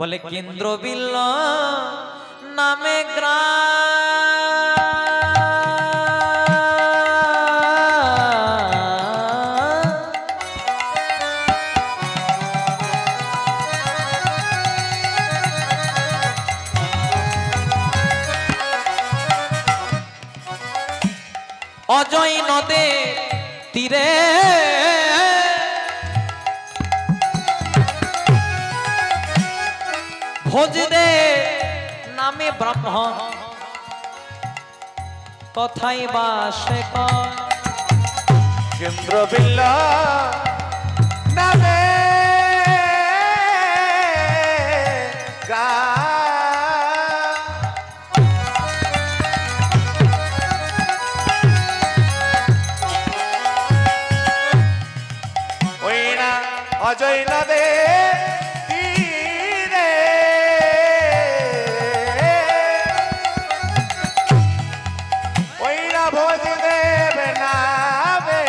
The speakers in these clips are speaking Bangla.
বলে কেন্দ্রবিল্ল নামে গ্রাম অজয় নদে তীরে ভোজদে নামে ব্রাহ্মণ কথাই বাসে কেন্দ্রবিল্ল নামে অজয় নদে তীরে ওইরা ভোজ দেবে নামে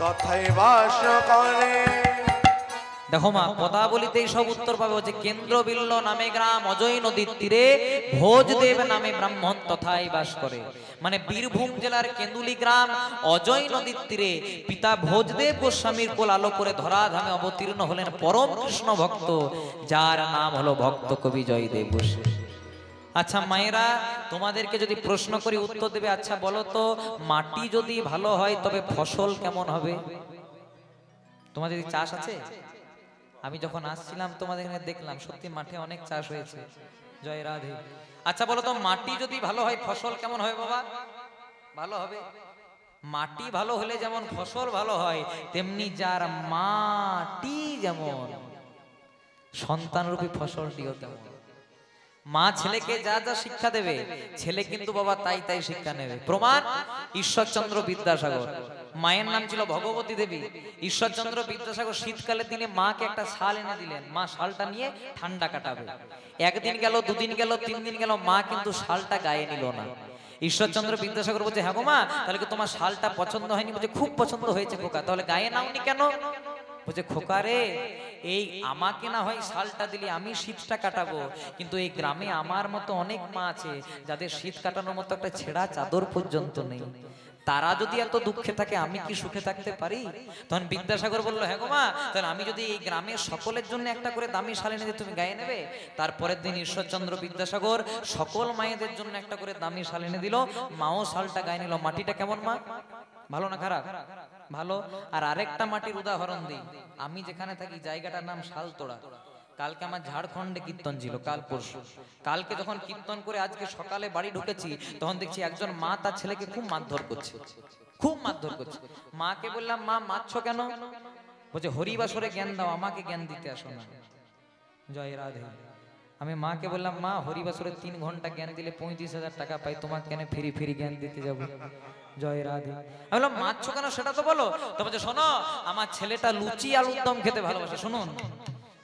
তথাই বাস করে। দেখো মা পদাবলিতেই সব উত্তর পাবে হচ্ছে কেন্দ্রবিল্ল নামে গ্রাম অজয় নদীর তীরে ভোজদেব নামে ব্রাহ্মণ তথাই বাস করে। মানে বীরভূম জেলার কেন্দুলি গ্রাম অজয় নদীর তীরে পিতা ভোজদেব গোস্বামীর কোল আলো করে ধরাধামে অবতীর্ণ হলেন পরম কৃষ্ণ ভক্ত, যার নাম হলো ভক্ত কবি জয়দেব গোস্বামী। আচ্ছা মায়েরা, তোমাদেরকে যদি প্রশ্ন করি উত্তর দেবে। আচ্ছা বলো তো, মাটি যদি ভালো হয় তবে ফসল কেমন হবে? তোমাদের চাষ আছে? আমি যখন আসছিলাম তোমাদের এখানে দেখলাম সত্যি মাঠে অনেক চাষ হয়েছে। জয় রাধে। আচ্ছা বলো তো, মাটি যদি ভালো হয় ফসল কেমন হবে বাবা? ভালো হবে। মাটি ভালো হলে যেমন ফসল ভালো হয়, তেমনি যার মাটি যেমন সন্তানরূপী ফসলটিও তেমন। মা ছেলেকে যা যা শিক্ষা দেবে, ছেলে কিন্তু বাবা তাই তাই শিক্ষা নেবে। প্রমাণ ঈশ্বরচন্দ্র বিদ্যাসাগর। মায়ের নাম ছিল ভগবতী দেবী। ঈশ্বরচন্দ্র বিদ্যাসাগর শীতকালের দিনে মাকে একটা শাল এনে দিলেন, মা শালটা নিয়ে ঠান্ডা কাটাবে। একদিন গেল, দুদিন গেল, 3 দিন গেল, মা কিন্তু শালটা গায়ে নিল না। ঈশ্বরচন্দ্র বিদ্যাসাগর বলছে, হ্যাঁ গো মা, তাহলে কি তোমার শালটা পছন্দ হয়নি? বলছে, খুব পছন্দ হয়েছে খোকা। তাহলে গায়ে নাওনি কেন? বলছে, খোকা রে, এই আমাকে না হয় শালটা দিলি, আমি শীতটা কাটাবো, কিন্তু এই গ্রামে আমার মতো অনেক মা আছে যাদের শীত কাটানোর মতো একটা ছেঁড়া চাদর পর্যন্ত নেই। তারা যদি এত দুঃখে থাকে, আমি কি সুখে থাকতে পারি? তখন বিদ্যাসাগর বললো, হ্যাঁ গো মা, তাহলে আমি যদি এই গ্রামের সকলের জন্য একটা করে দামি শাল এনে দিই, তুমি গায়ে নেবে? তারপরের দিন ঈশ্বরচন্দ্র বিদ্যাসাগর সকল মায়েদের জন্য একটা করে দামি শাল এনে দিল। মাও শালটা গায়ে নিল। মাটিটা কেমন মা? ভালো না খারাপ? ভালো। আর আরেকটা মাটির উদাহরণ দিই। আমি যেখানে থাকি জায়গাটার নাম শালতোড়া। কালকে আমার ঝাড়খণ্ডে কীর্তন ছিল, কাল পরশু। কালকে যখন কীর্তন করে আজকে সকালে বাড়ি ঢুকেছি, তখন দেখছি একজন মা তার ছেলেকে খুব মারধর করছে, খুব মারধর করছে। মাকে বললাম, মা মারছো কেন? বলছে, হরিবাসরে জ্ঞান দাও, আমাকে জ্ঞান দিতে আসো না। জয় রাধে। আমি মাকে বললাম, মা হরিবাসরে 3 ঘন্টা জ্ঞান দিলে 35,000 টাকা পাই, তোমাকে কেন ফ্রি ফ্রি জ্ঞান দিতে যাবো? জয় রাধে। আমি বললাম, মারছো কেন সেটা তো বলো। তো বলছে, শোনো, আমার ছেলেটা লুচি আলুর দম খেতে ভালোবাসে। শুনুন,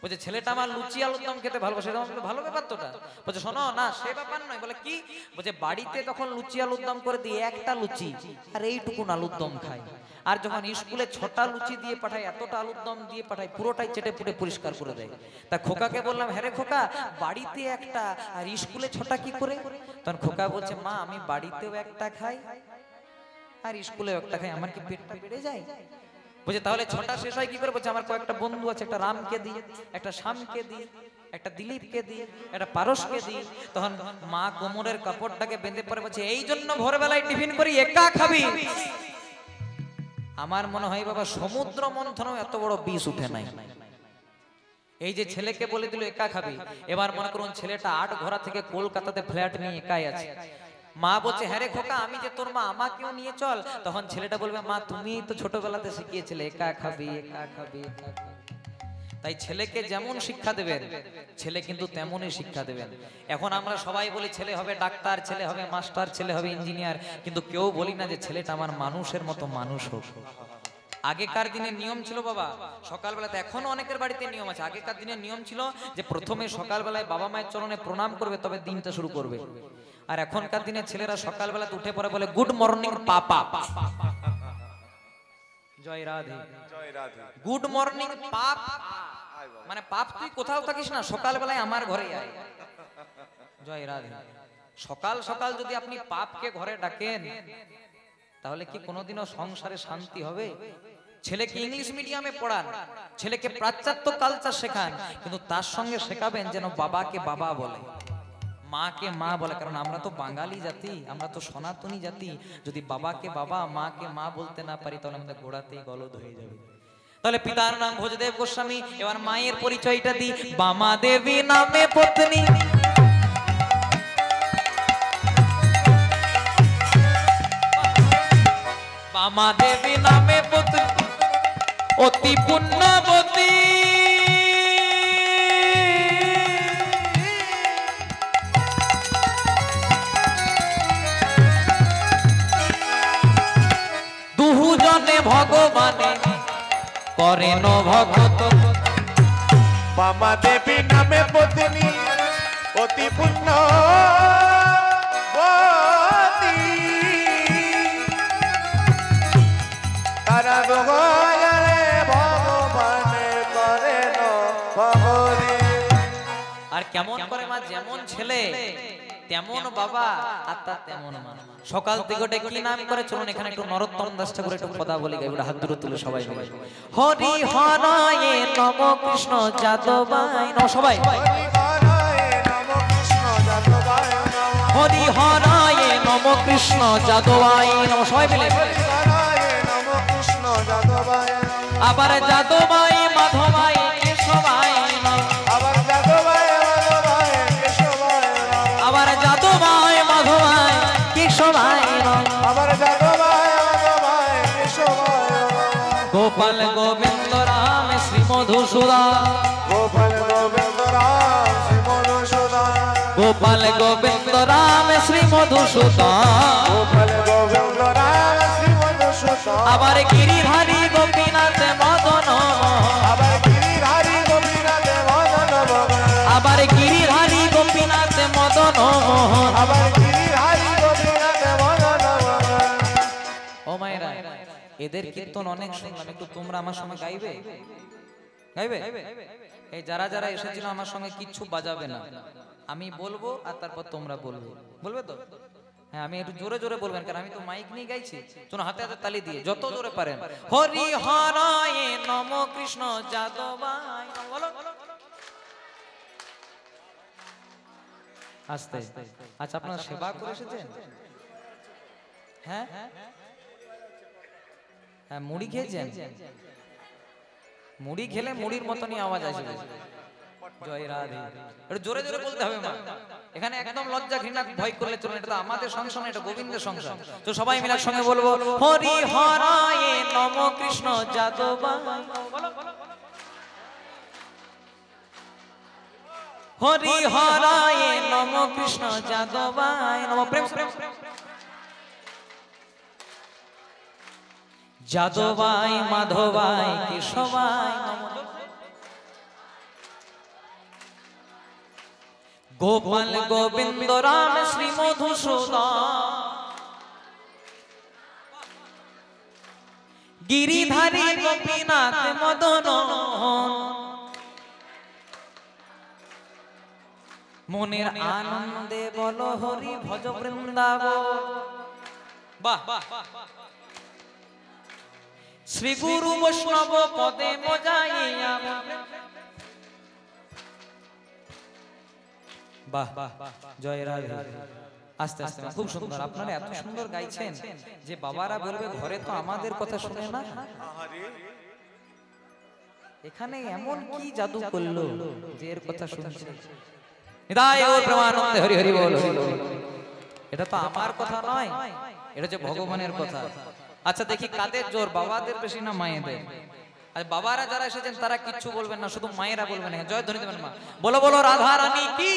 বলছে ছেলেটা আমার লুচি আলুর দম খেতে ভালোবাসে। ভালো ব্যাপার তোটা। বলছে, শোনো না, সে ব্যাপার নয়। বলে কি? বলছে, বাড়িতে তখন লুচি আলুর দম করে দিয়ে একটা লুচি আর এইটুকুন আলুর দম খাই, আর যখন স্কুলে 6টা লুচি দিয়ে পাঠায়, এতটা আলুর দম দিয়ে পাঠায়, পুরোটাই চেটে পুটে পরিষ্কার করে দেয়। তা খোকাকে বললাম, হ্যাঁ রে খোকা, বাড়িতে একটা আর স্কুলে 6টা কি করে? তখন খোকা বলছে, মা আমি বাড়িতেও একটা খাই আর স্কুলেও একটা খাই, আমার কি পেটটা বেড়ে যায়? বলছে, তাহলে 6টা শেষ হয় কি করে? বলছে, আমার কয়েকটা বন্ধু আছে, একটা রামকে দিই, একটা শ্যামকে দিই, একটা দিলীপকে দিই, একটা পারসকে দিই। তখন মা কোমরের কাপড়টাকে বেঁধে পরে বলছে, এই জন্য ভোরবেলায় টিফিন করি, একা খাবি? আমার মনে হয় বাবা সমুদ্র মন্থনও এত বড় বিষ উঠে নাই। এই যে ছেলেকে বলে দিল একা খাবি, এবার মনে করুন ছেলেটা 8 ঘোড়া থেকে কলকাতাতে ফ্ল্যাট নিয়ে একাই আছে। মা বলছে, হ্যাঁ রে খোকা, আমি যে তোর মা, আমাকেও নিয়ে চল। তখন ছেলেটা বলবে, মা তুমি তো ছোটবেলাতে শিখিয়েছিলে একা খাবি, একা খাবি, একা খাবি। তাই ছেলেকে যেমন শিক্ষা দেবেন, ছেলে কিন্তু তেমনই শিক্ষা দেবেন। এখন আমরা সবাই বলি ছেলে হবে ডাক্তার, ছেলে হবে মাস্টার, ছেলে হবে ইঞ্জিনিয়ার, কিন্তু কেউ বলি না যে ছেলেটা আমার মানুষের মতো মানুষ হোক। আগেকার দিনে নিয়ম ছিল বাবা, সকালবেলাতে, এখনো অনেকের বাড়িতে নিয়ম আছে, আগেকার দিনে নিয়ম ছিল যে প্রথমে সকালবেলায় বাবা মায়ের চরণে প্রণাম করবে, তবে দিনটা শুরু করবে। আর এখনকার দিনে ছেলেরা সকালবেলাতে উঠে পড়ে বলে, গুড মর্নিং পাপা। জয় রাধে, জয় রাধে। গুড মর্নিং পাপ। মানে পাপ তুই কোথাও থাকিস না, সকাল বেলায় আমার ঘরে আয়। জয় রাধে। সকাল সকাল যদি আপনি পাপকে ঘরে ডাকেন তাহলে কি কোনোদিনও সংসারে শান্তি হবে? ছেলেকে ইংলিশ মিডিয়ামে পড়ান, ছেলেকে পাশ্চাত্য কালচার শেখান, কিন্তু তার সঙ্গে শেখাবেন যেন বাবাকে বাবা বলে, মাকে মা বলে। কারণ আমরা তো বাঙালি জাতি, আমরা তো সনাতনী জাতি। যদি বাবাকে বাবা মাকে মা বলতে না পারি তাহলে আমাদের গোড়াতেই গলদ হয়ে যাবে। তাহলে পিতার নাম ভোজদেব গোস্বামী, এবার মায়ের পরিচয়টা দিই। বামা দেবী নামে পত্নী, বামা দেবী নামে পত্নী, অতি পুণ্যবতী। দুজনে ভগবানে করেন ভগত। বামা দেবী নামে পত্নী অতি পুণ্যবতী, তারা দুজনে ভগবানে করেন ভগতি। আর কেমন করে মা, যেমন ছেলে তেমন বাবা আর তার তেমন মা। সকাল থেকে ওটা কি নাম করে, চলুন এখানে একটু নরোত্তম দাস ঠাকুর একটু কথা বলি, গাইবুড়া হাত দূরে তুলে সবাই মিলে। হরি হরায়ে নম কৃষ্ণ যাদবায় নম। সবাই হরি হরায় নম কৃষ্ণ যাদবায় নম, হরি হরায়ে নম কৃষ্ণ যাদবায় নম। সবাই মিলে হরি হরায় নম কৃষ্ণ যাদবায় নম, আবার যাদবায় মাধবায় কেশবায় নম, আবার যাদবায় মাধবায় কেশবায় নম, আবার যাদবায় মাধবায় কেশবায় নম। আবার যাদবায় মাধবায় কেশবায় নম। গোপাল গোবিন্দ রাম শ্রী মধুসূদন, গোপাল গোবিন্দ রাম শ্রী মধুসূদন, গোপাল গোবিন্দ রাম শ্রী মধুসূদন। গোপাল গোবিন্দ রাম শ্রী মধুসূদন, আবার গিরিধারী গোপীনাথ মদন, আবার গিরিধারী গোপীনাথ মদন মোহন, আবার গিরিধারী গোপীনাথ মদন। আবার গিরিধারী গোপীনাথ মদন মোহন। ও মায়েরা, এদের কীর্তন অনেক শুনলাম, একটু তোমরা আমার সঙ্গে গাইবে? গাইবে? এই যারা যারা এসেছিল আমার সঙ্গে কিচ্ছু বাজাবে না, আমি বলবো আর তারপর তোমরা বলবে। বলবে তো? হ্যাঁ, আমি একটু জোরে জোরে বলবেন, কারণ আমি তো মাইক নিয়ে গাইছি। চলো হাতে হাতে তালি দিয়ে যত জোরে পারেন। হরি হরায়ে নম কৃষ্ণ যাদবায় নম। বলো আস্তে। আচ্ছা, আপনারা সেবা করে এসেছেন? হ্যাঁ হ্যাঁ, মুড়ি খেয়েছেন? মুড়ি খেলে মুড়ির মতনই আওয়াজ আসবে। জয় রাধে। একটু জোরে জোরে বলতে হবে মা। এখানে একদম লজ্জা ঘৃণা ভয় করলে চলবে না, এটা তো আমাদের সংসার না, এটা গোবিন্দের সংসার। তো সবাই মিলে সঙ্গে বলবো হরি হরায়ে নম কৃষ্ণ যাদবায়। হরি হরায়ে নম কৃষ্ণ যাদবায় নম। প্রেম প্রেম। যাদবায় মাধবায় কেশবায় নম। গোপাল গোবিন্দ রাম শ্রী মধুসূদন, গিরিধারী গোপীনাথ মদন। মনের আনন্দে বলো হরি ভজ বৃন্দাবন। বাহ, শ্রী গুরু বৈষ্ণব পদে মজাইয়া। বাহ, জয় রাধে। আস্তে আস্তে, খুব সুন্দর। আপনারা এত সুন্দর গাইছেন যে বাবারা বলবে ঘরে তো আমাদের কথা শুনে না। এখানে এমন কি জাদু করলো যে এর কথা শুনছে? নিতাই গৌর প্রেমানন্দে হরি হরি বল। এটা তো আমার কথা নয়, এটা যে ভগবানের কথা। আচ্ছা দেখি কাদের জোর, বাবাদের বেশি না মায়েদের? আর বাবারা যারা এসেছেন তারা কিচ্ছু বলবেন না, শুধু মায়েরা বলবেন। জয় ধ্বনি দেবেন মা। বলো বলো রাধা রানী কি।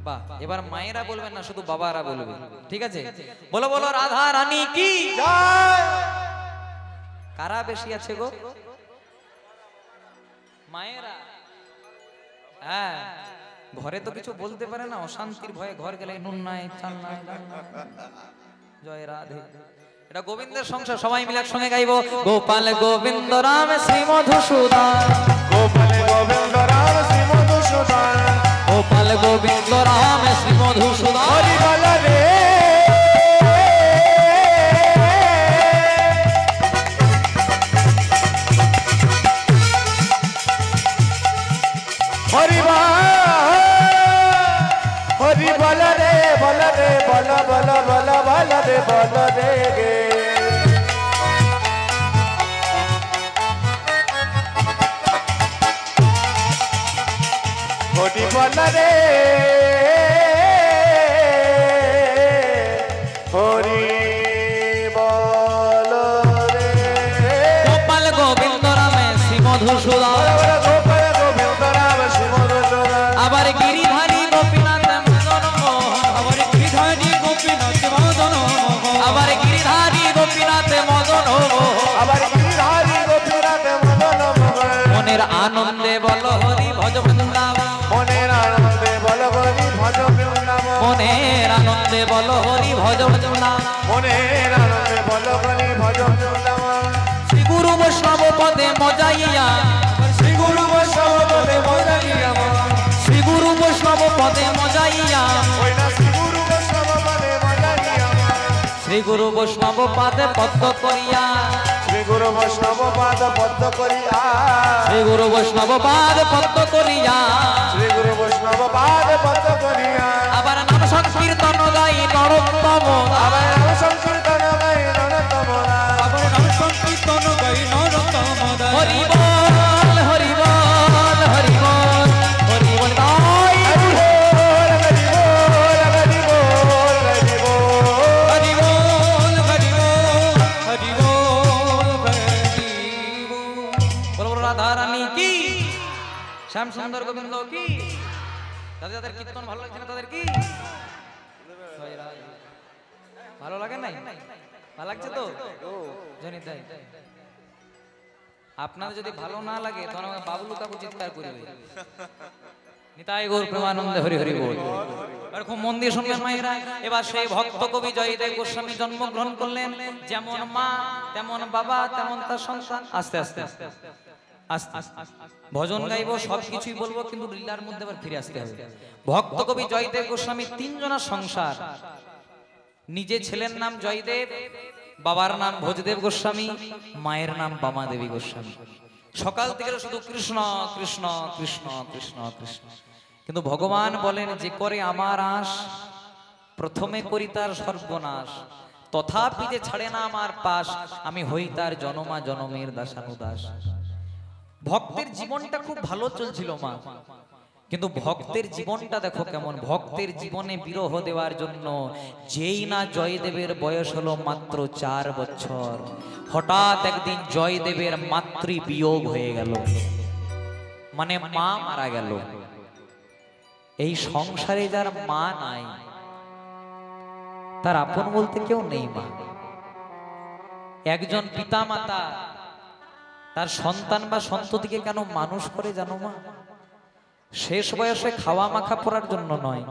বাহ, এবার মায়েরা বলবেন না, শুধু বাবারা বলবেন। ঠিক আছে, বলো বলো রাধা রানী কি জয়। কারা বেশি আছে গো? মায়েরা। হ্যাঁ, ঘরে তো কিছু বলতে পারে না, অশান্তির ভয়ে ঘর গেলে নুন নাই চাল নাই। জয় রাধে। এটা গোবিন্দের সংসার, সবাই মিলে একসঙ্গে গাইবো। গোপাল গোবিন্দ রাম শ্রী মধুসূদন, বল রে বল বল বল বল রে বল রে গে হরি বল রে হরি বল রে গোপাল গোবিন্দ রামে শ্রী মধুসূদন গোপাল গোবিন্দ রাম শ্রী মধুসূদন আবার গিরিধারী গোপীনাথ মদন মোহন আবার গিরিধারী গোপীনাথ মদন আবার গিরিধারী গোপীনাথ মদন মোহন আবার গিরিধারী গোপীনাথ মদন মোহন মনের আনন্দে বল হরি ভজ বৃন্দাবন মনের আনন্দে বল হরি ভজ বৃন্দাবন মনের আনন্দে বল হরি ভজ বৃন্দাবন মনের আনন্দে বল হরি ভজ বৃন্দাবন শ্রী গুরু বৈষ্ণব পদে মজাইয়া শ্রী গুরু বৈষ্ণব বলে মজাইয়া শ্রী গুরু বৈষ্ণব পদে মজাইয়া ওই না শ্রী গুরু বৈষ্ণব বলে মজাইয়া শ্রী গুরু বৈষ্ণব পাদে পদ্ম করিয়া শ্রী গুরু বৈষ্ণব পাদ পদ্ম করিয়া শ্রী গুরু বৈষ্ণব পাদ পদ্ম করিয়া শ্রী গুরু বৈষ্ণব পাদ পদ্ম করিয়া আবার নাম সংকীর্তন গাই নরোত্তম আবার নাম সংকীর্তন গাই নরোত্তম দাস। আবার নাম সংকীর্তন গাই নরোত্তম দাস। হরি বল হরি বল হরি বল হরি বল গাই হরি বল হরি বল হরি বল হরি বল হরি বল হরি বল হরি বল হরি বল। বল বল রাধা রানী কি শ্যাম সুন্দর গোবিন্দ কি যাদের কীর্তন ভালো লাগছে না তাদের কি ভালো লাগে নাই ভালো লাগছে তো জানি তাই আপনাদের যদি ভালো না লাগে তখন আমাকে বাবলু কাকু চিৎকার করবে নিতাই গৌর প্রেমানন্দে হরি হরি বল আর খুব মন দিয়ে শুনবেন মায়েরা এবার সেই ভক্ত কবি জয়দেব গোস্বামী জন্মগ্রহণ করলেন যেমন মা তেমন বাবা তেমন তার সন্তান আস্তে আস্তে আস্তে ভজন গাইবো সবকিছুই বলবো কিন্তু লীলার মধ্যে আবার ফিরে আসতে হবে ভক্ত কবি জয়দেব গোস্বামী তিনজনের সংসার নিজে ছেলের নাম জয়দেব বাবার নাম ভোজদেব গোস্বামী মায়ের নাম বামা দেবী গোস্বামী সকাল থেকে শুধু কৃষ্ণ কৃষ্ণ কৃষ্ণ কৃষ্ণ কৃষ্ণ কিন্তু ভগবান বলেন যে করে আমার আশ প্রথমে করি তার সর্বনাশ তথাপি যে ছাড়ে না আমার পাশ আমি হই তার জনমা জনমের দাসানুদাস ভক্তের জীবনটা খুব ভালো চলছিল মা কিন্তু ভক্তের জীবনটা দেখো কেমন ভক্তের জীবনে বিরহ দেওয়ার জন্য যেই না জয়দেবের বয়স হলো মাত্র 4 বছর হঠাৎ একদিন জয়দেবের মাতৃ বিয়োগ হয়ে গেল মানে মা মারা গেল এই সংসারে যার মা নাই তার আপন বলতে কেউ নেই মা একজন পিতা মাতা তার সন্তান বা সন্ততিকে কেন মানুষ করে জানো মা শেষ বয়সে খাওয়া মাখা পরার জন্য নয়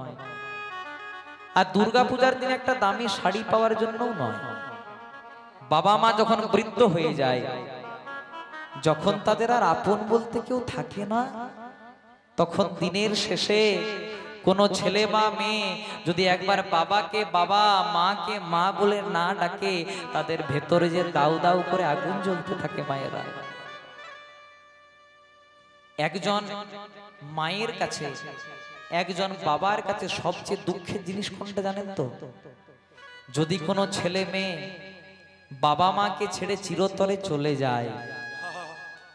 আর দুর্গাপূজার দিন একটা দামি শাড়ি পাওয়ার জন্যও নয় বাবা মা যখন বৃদ্ধ হয়ে যায় যখন তাদের আর আপন বলতে কেউ থাকে না তখন দিনের শেষে কোন ছেলে বা মেয়ে যদি একবার বাবাকে বাবা মাকে মা বলে না ডাকে তাদের ভেতরে যে দাউ দাউ করে আগুন জ্বলতে থাকে মায়েরা একজন মায়ের কাছে একজন বাবার কাছে সবচেয়ে দুঃখের জিনিস কোনটা জানেন তো যদি কোনো ছেলে মেয়ে বাবা মাকে ছেড়ে চিরতরে চলে যায়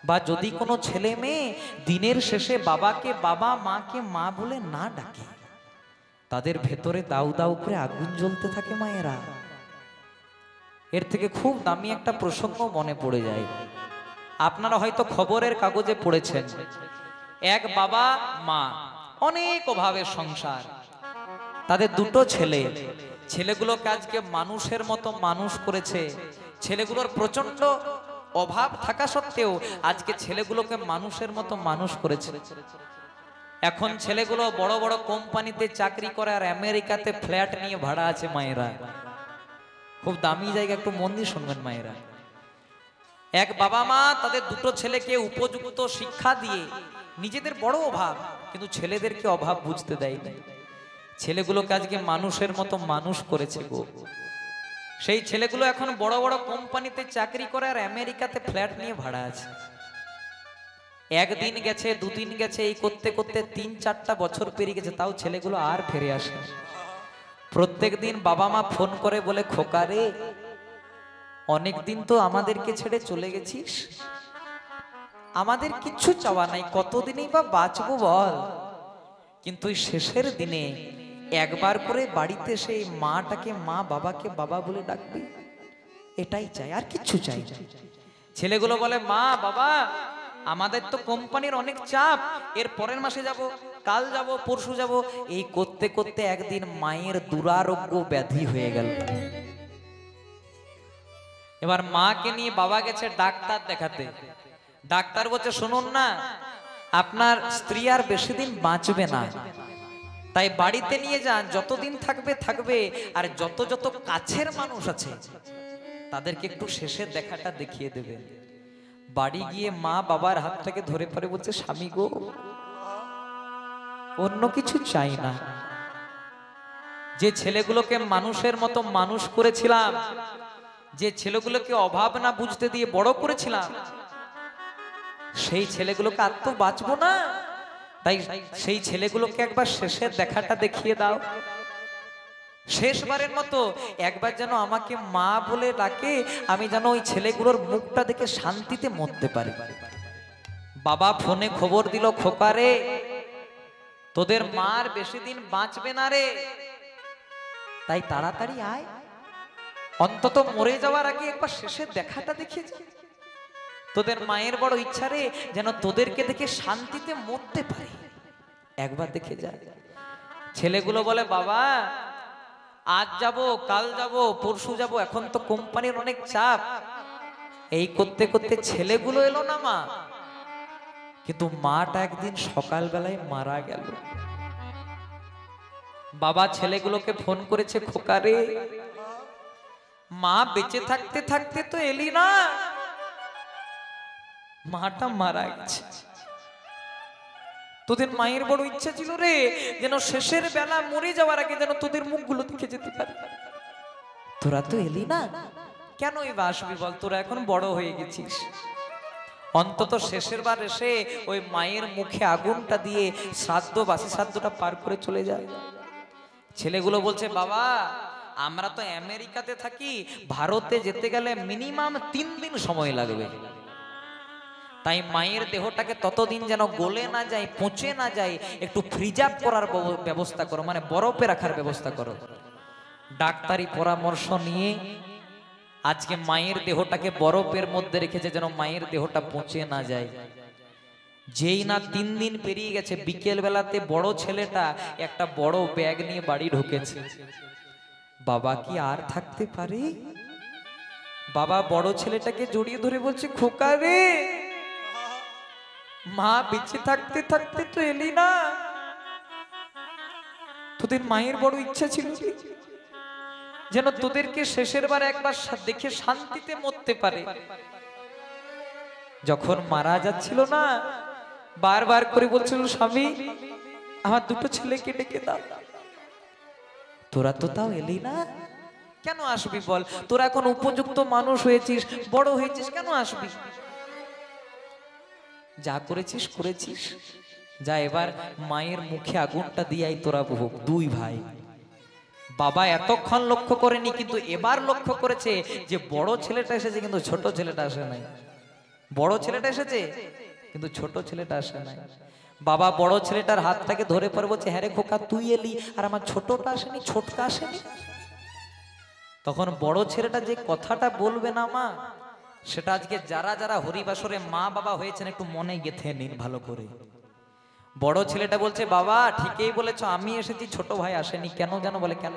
বা যদি কোনো ছেলে মেয়ে দিনের শেষে বাবাকে বাবা মাকে মা বলে না ডাকে তাদের ভেতরে দাউ দাউ করে আগুন জ্বলতে থাকে মায়েরা এর থেকে খুব দামি একটা প্রসঙ্গ মনে পড়ে যায় আপনারা হয়তো খবরের কাগজে পড়েছেন এক বাবা মা অনেক অভাবের সংসার তাদের দুটো ছেলে ছেলেগুলোকে আজকে মানুষের মতো মানুষ করেছে ছেলেগুলোর প্রচন্ড অভাব থাকা সত্ত্বেও আজকে ছেলেগুলোকে মানুষের মতো মানুষ করেছে এখন ছেলেগুলো বড় বড় কোম্পানিতে চাকরি করে আর আমেরিকাতে ফ্ল্যাট নিয়ে ভাড়া আছে মায়েরা খুব দামি জায়গা একটু মন দিয়ে শুনবেন মায়েরা এক বাবা মা তাদের দুটো ছেলেকে উপযুক্ত শিক্ষা দিয়ে নিজেদের বড় অভাব কিন্তু ছেলেদেরকে অভাব বুঝতে দেয়নি ছেলেগুলোকে আজকে মানুষের মতো মানুষ করেছে গো সেই ছেলেগুলো এখন বড় বড় কোম্পানিতে চাকরি করে আর আমেরিকাতে ফ্ল্যাট নিয়ে ভাড়া আছে একদিন গেছে দুদিন গেছে এই করতে করতে 3-4টা বছর পেরিয়ে গেছে তাও ছেলেগুলো আর ফিরে আসে প্রত্যেক দিন বাবা মা ফোন করে বলে, খোকা রে অনেক দিন তো আমাদেরকে ছেড়ে চলে গেছিস, আমাদের কিচ্ছু চাওয়া নাই, কতদিনই বা বাঁচবো বল। কিন্তু ওই শেষের দিনে একবার করে বাড়িতে সেই মাটাকে মা, বাবাকে বাবা বলে ডাকবি, এটাই চাই, আর কিচ্ছু চাই না। ছেলেগুলো বলে, মা বাবা আমাদের তো কোম্পানির অনেক চাপ, এর পরের মাসে যাব, কাল যাব, পরশু যাব, এই করতে করতে একদিন মায়ের দুরারোগ্য ব্যাধি হয়ে গেল। এবার মাকে নিয়ে বাবা গেছে ডাক্তার দেখাতে। ডাক্তার বলছে, শুনুন না, আপনার স্ত্রী আর বেশি দিন বাঁচবে না, তাই বাড়িতে নিয়ে যান, যতদিন থাকবে থাকবে, আর যত যত কাছের মানুষ আছে তাদেরকে একটু শেষের দেখাটা দেখিয়ে দেবে। বাড়ি গিয়ে মা বাবার হাত থেকে ধরে পড়ে বলছে, স্বামী গো অন্য কিছু চাই না, যে ছেলেগুলোকে মানুষের মতো মানুষ করেছিলাম, যে ছেলেগুলোকে অভাব না বুঝতে দিয়ে বড় করেছিলাম, সেই ছেলেগুলোকে আর তো বাঁচবো না, তাই সেই ছেলেগুলোকে একবার শেষের দেখাটা দেখিয়ে দাও, শেষবারের মতো একবার যেন আমাকে মা বলে ডাকে, আমি যেন ওই ছেলেগুলোর মুখটা দেখে শান্তিতে মরতে পারি। বাবা ফোনে খবর দিল, খোকা রে তোদের মার বেশি দিন বাঁচবে না রে, তাই তাড়াতাড়ি আয়, অন্তত মরে যাওয়ার আগে একবার শেষের দেখাটা দেখিয়ে যা। তোদের মায়ের বড় ইচ্ছা রে, যেন তোদেরকে দেখে শান্তিতে মরতে পারে, একবার দেখে যা। ছেলেগুলো বলে, বাবা আজ যাব, কাল যাব, পরশু যাব, এখন তো কোম্পানির অনেক চাপ, এই করতে করতে ছেলেগুলো এলো না মা। কিন্তু মাটা একদিন সকালবেলায় মারা গেল। বাবা ছেলেগুলোকে ফোন করেছে, খোকা রে মা বেঁচে থাকতে থাকতে তো এলি না, মাটা মারা গেছে, তোদের মায়ের বড় ইচ্ছা ছিল রে, যেন শেষের বেলা মরে যাওয়ার আগে যেন তোদের মুখগুলো দেখে যেতে পারে, তোরা তো এলি না, কেন এবার আসবি বল, তোরা এখন বড় হয়ে গেছিস, অন্তত শেষের বার এসে ওই মায়ের মুখে আগুনটা দিয়ে শ্রাদ্ধ, বাসি শ্রাদ্ধটা পার করে চলে যায়। ছেলেগুলো বলছে, বাবা আমরা তো আমেরিকাতে থাকি, ভারতে যেতে গেলে মিনিমাম 3 দিন সময় লাগবে, তাই মায়ের দেহটাকে ততদিন যেন গলে না যায়, পচে না যায়, একটু ফ্রিজার করার ব্যবস্থা করো, মানে বরফে রাখার ব্যবস্থা করো। ডাক্তারি পরামর্শ নিয়ে আজকে মায়ের দেহটাকে বরফের মধ্যে রেখেছে, যেন মায়ের দেহটা পচে না যায়। যেই না 3 দিন পেরিয়ে গেছে, বিকেল বেলাতে বড় ছেলেটা একটা বড় ব্যাগ নিয়ে বাড়ি ঢুকেছে। বাবা কি আর থাকতে পারে? বাবা বড় ছেলেটাকে জড়িয়ে ধরে বলছে, খোকা রে মা বেঁচে থাকতে থাকতে তো এলি না, তোদের মায়ের বড় ইচ্ছা ছিল যেন তোদেরকে শেষের বার একবার দেখে শান্তিতে মরতে পারে। যখন মারা যাচ্ছিল না, বারবার করে বলছিল, স্বামী আমার 2টো ছেলেকে ডেকে দাও, তোরা তো তাও এলি না, কেন আসবি বল, তোরা এখন উপযুক্ত মানুষ হয়েছিস, বড় হয়েছিস, কেন আসবি, যা করেছিস করেছিস, যা এবার মায়ের মুখে আগুনটা দিয়াই তোরা ভোগ। 2 ভাই। বাবা এতক্ষণ লক্ষ্য করেনি, কিন্তু এবার লক্ষ্য করেছে যে বড় ছেলেটা এসেছে কিন্তু ছোট ছেলেটা আসে নাই, বড় ছেলেটা এসেছে কিন্তু ছোট ছেলেটা আসে নাই। বাবা বড় ছেলেটার হাতটাকে ধরে পড়ে বলছে, হ্যাঁ রে খোকা তুই এলি, আর আমার ছোটটা আসেনি, ছোটটা আসেনি। তখন বড় ছেলেটা যে কথাটা বলবে না মা, সেটা আজকে যারা যারা হরিবাসরে মা বাবা হয়েছেন একটু মনে গেঁথে নিন ভালো করে। বড় ছেলেটা বলছে, বাবা ঠিকই বলেছ, আমি এসেছি, ছোট ভাই আসেনি। কেন জানো? বলে কেন?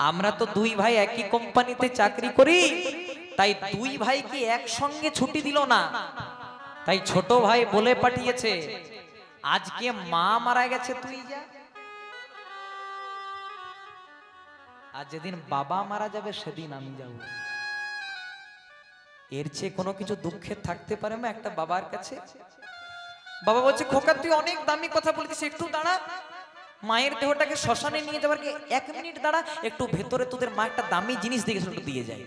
আমরা তো 2 ভাই একই কোম্পানিতে চাকরি করি, তাই 2 ভাইকে একসঙ্গে ছুটি দিল না, তাই ছোট ভাই বলে পাঠিয়েছে, আজকে মা মারা গেছে তুই যা, আর যেদিন বাবা মারা যাবে সেদিন আমি যাব। এর চেয়ে কোনো কিছু দুঃখের থাকতে পারে না একটা বাবার কাছে? বাবা বলছে, খোকা তুই অনেক দামি কথা বলেছিস, একটু দাঁড়া, মায়ের দেহটাকে শ্মশানে নিয়ে যাবার 1 মিনিট দাঁড়া, একটু ভেতরে তোদের মা একটা দামি জিনিস দেখেছিল, একটু দিয়ে যায়।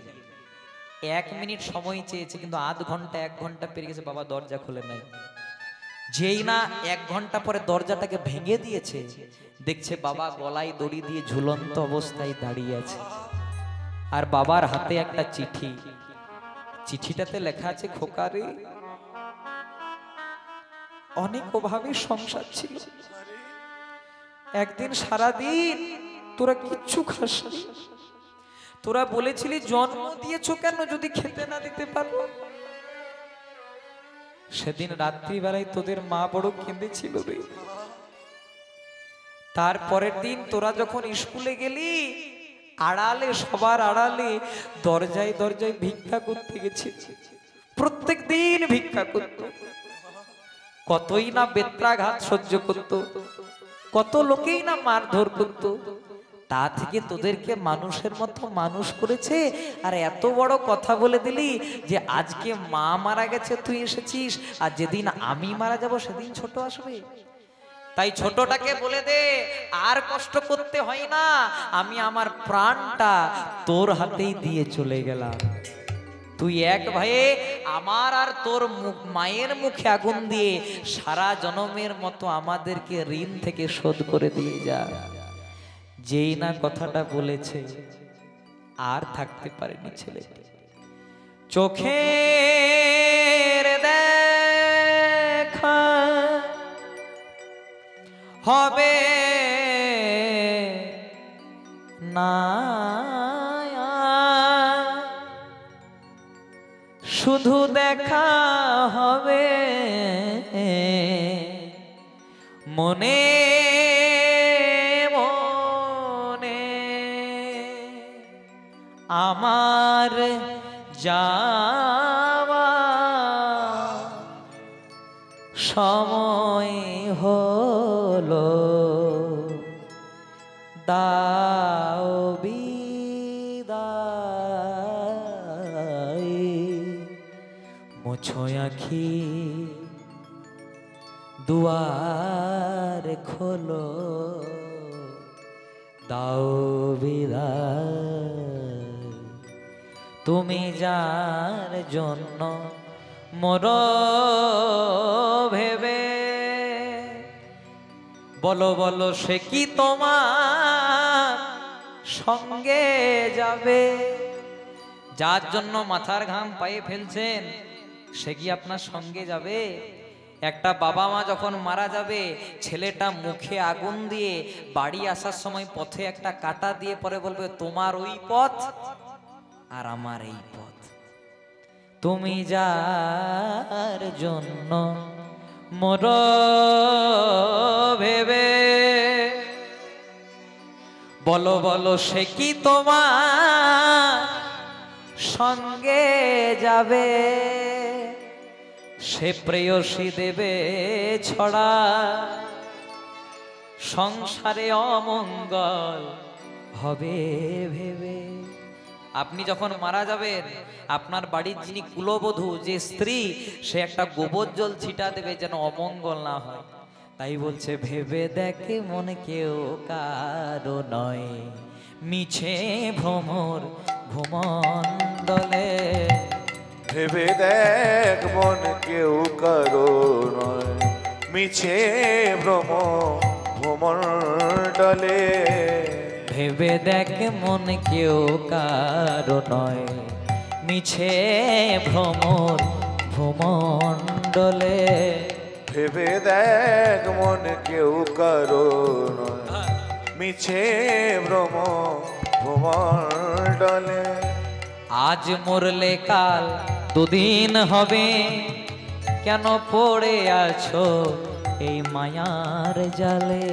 1 মিনিট সময় চেয়েছে, কিন্তু আধ ঘন্টা 1 ঘন্টা পেরিয়ে গেছে, বাবা দরজা খুলে নাই। যেই না 1 ঘন্টা পরে দরজাটাকে ভেঙে দিয়েছে, দেখছে বাবা গলায় দড়ি দিয়ে ঝুলন্ত অবস্থায় দাঁড়িয়ে আছে, আর বাবার হাতে একটা চিঠি। চিঠিটাতে লেখা আছে, খোকারে অনেক অভাবে সংসার ছিল, একদিন সারাদিন তোরা কিচ্ছু খাসনি, তোরা বলেছিলি জন্ম দিয়েছো কেন যদি খেতে না দিতে পারো। সেদিন রাত্রিবেলায় তোদের মা বড় কেঁদেছিল রে। তারপরের দিন তোরা যখন স্কুলে গেলি, আড়ালে, সবার আড়ালে, দরজায় দরজায় ভিক্ষা করতে গেছিস, প্রত্যেক দিন ভিক্ষা করত। কতই না বেত্রাঘাত সহ্য করত, কত লোকেই না মারধর করত, তা থেকে তোদেরকে মানুষের মতো মানুষ করেছে। আর এত বড় কথা বলে দিলি যে আজকে মা মারা গেছে তুই এসেছিস, আর যেদিন আমি মারা যাব সেদিন ছোট আসবে। তাই ছোটটাকে বলে দে আর কষ্ট করতে হয় না, আমি আমার প্রাণটা তোর হাতেই দিয়ে চলে গেলাম। তুই এক ভাইয়ে আমার আর তোর মায়ের মুখে আগুন দিয়ে সারা জনমের মতো আমাদেরকে ঋণ থেকে শোধ করে দিয়ে যা। যেই না কথাটা বলেছে আর থাকতে পারেনি ছেলেটি। চোখের দেখা হবে না, শুধু দেখা হবে মনে মনে। আমার যাওয়া সময় হলো, দাও বিদায়, মুছো আঁখি দুয়ার খোলো, দাও বিদায়। তুমি যার জন্য মোর ভেবে, বলো বলো সে কি তোমার সঙ্গে যাবে? যার জন্য মাথার ঘাম পায়ে ফেলছেন সে কি আপনার সঙ্গে যাবে? একটা বাবা মা যখন মারা যাবে, ছেলেটা মুখে আগুন দিয়ে বাড়ি আসার সময় পথে একটা কাঁটা দিয়ে পরে বলবে তোমার ওই পথ আর আমার এই পথ। তুমি যার জন্য মোর ভেবে, বলো বলো সে কি তোমার সঙ্গে যাবে? সে প্রেয়সী দেবে ছড়া, সংসারে অমঙ্গল হবে ভেবে। আপনি যখন মারা যাবেন, আপনার বাড়ির যিনি কুলবধূ, যে স্ত্রী, সে একটা গোবর জল ছিটা দেবে যেন অমঙ্গল না হয়। তাই বলছে ভেবে দেখে মন কেউ কারো নয়, মিছে ভ্রমর ভ্রমণ্ডলে। ভেবে দেখ মন কেউ কারো নয়, মিছে ভ্রম ভ্রমণ্ডলে। ভেবে দেখ মন কেউ কারো নয়, মিছে ভ্রমর ভ্রমণ্ডলে। ভেবে দেখ মন কেউ কারো নয়, মিছে ভ্রম ভ্রমণ্ডলে। আজ মরলে কাল দুদিন হবে, কেন পড়ে আছো এই মায়ার জালে?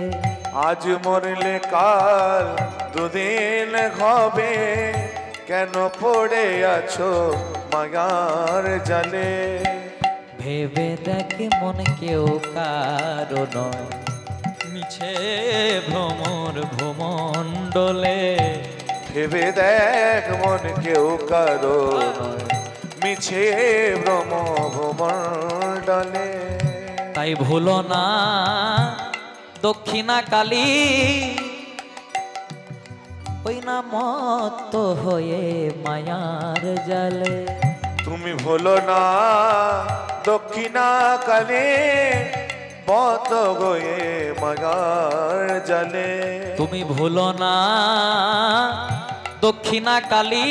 আজ মরলে কাল দুদিন হবে, কেন পড়ে আছো মায়ার জালে। ভেবে দেখ মন কেউ কারো নয়, মিছে ভ্রমর ভ্রমণ্ডলে। ভেবে দেখ মন কেউ কারো নয়, মিছে ভ্রম ভ্রমণ্ডলে। তাই ভুলো না দক্ষিণা কালী, ওই না মত হয়ে মায়ার জালে। তুমি ভুলো না দক্ষিণা কালে, বত গয়ে মাগার জালে তুমি ভুলো না দক্ষিণা কালী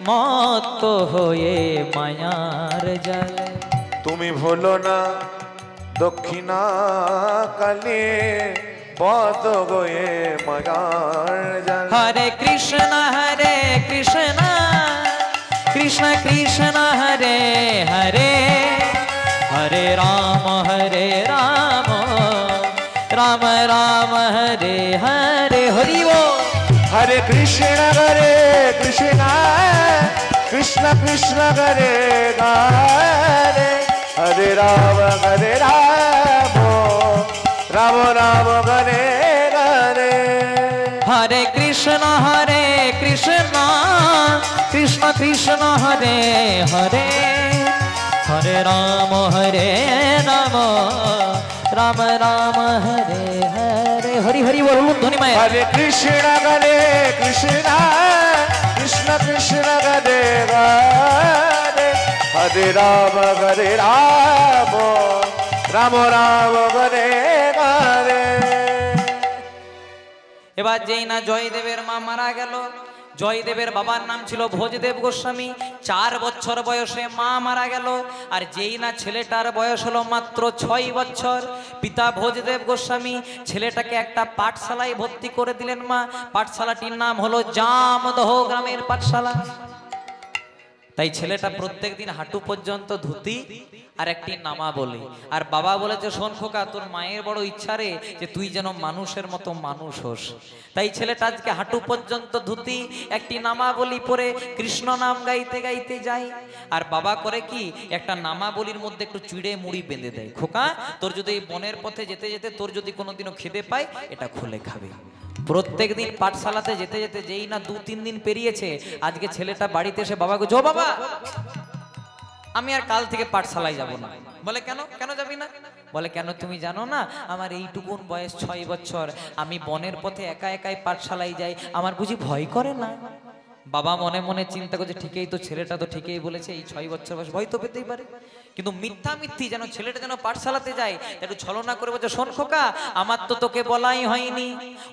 মত হয়ে মায়ার জালে। তুমি ভুলো না দক্ষিণা কালে বত গয়ে মাগার জালে। হরে কৃষ্ণ কৃষ্ণ কৃষ্ণ হরে হরে হরে রাম রাম রাম হরে হরে। হরি বল। हरे कृष्ण कृष्ण कृष्ण हरे हरे हरे राम राम राम हरे हरे। हरे कृष्ण कृष्ण कृष्ण हरे हरे हरे राम राम राम हरे हरे। हरि हरि बोल ध्वनि में। हरे कृष्ण कृष्ण कृष्ण हरे हरे हरे राम राम राम हरे हरे। এবার যেই না জয়দেবের মা মারা গেল, জয়দেবের বাবার নাম ছিল ভোজদেব গোস্বামী। 4 বছর বয়সে মা মারা গেল। আর যেই না ছেলেটার বয়স হলো মাত্র 6 বছর, পিতা ভোজদেব গোস্বামী ছেলেটাকে একটা পাঠশালায় ভর্তি করে দিলেন মা। পাঠশালাটির নাম হলো জামদহ গ্রামের পাঠশালা। তাই ছেলেটা প্রত্যেক দিন হাঁটু পর্যন্ত ধুতি আর একটি নামা বলে। আর বাবা বলেছে, শোন খোকা, তোর মায়ের বড় ইচ্ছা রে যে তুই যেন মানুষের মতো মানুষ হোস। তাই ছেলেটা আজকে হাঁটু পর্যন্ত ধুতি একটি নামা বলি পরে কৃষ্ণ নাম গাইতে গাইতে যায়। আর বাবা করে কি, একটা নামা বলির মধ্যে একটু চিড়ে মুড়ি বেঁধে দেয়। খোকা, তোর যদি এই বনের পথে যেতে যেতে তোর যদি কোনোদিনও খিদে পায়, এটা খুলে খাবে। প্রত্যেক দিন পাঠশালাতে যেতে যেতে যেই না 2-3 দিন পেরিয়েছে, আজকে ছেলেটা বাড়িতে এসে বাবাকে, যো বাবা, আমি আর কাল থেকে পাঠশালায় যাব না। বলে কেন, কেন যাবি না? বলে কেন তুমি জানো না, আমার এইটুকুন বয়স 6 বছর, আমি বনের পথে একা একাই পাঠশালায় যাই, আমার বুঝি ভয় করে না? বাবা মনে মনে চিন্তা করছে, ঠিকই তো, ছেলেটা তো ঠিকই বলেছে, এই 6 বছর বয়স ভয় তো পেতেই পারে। কিন্তু মিথ্যি যেন ছেলেটা যেন পাঠশালাতে যায়, একটু ছলনা করে বলছে, শোন খোকা, আমার তো তোকে বলাই হয়নি,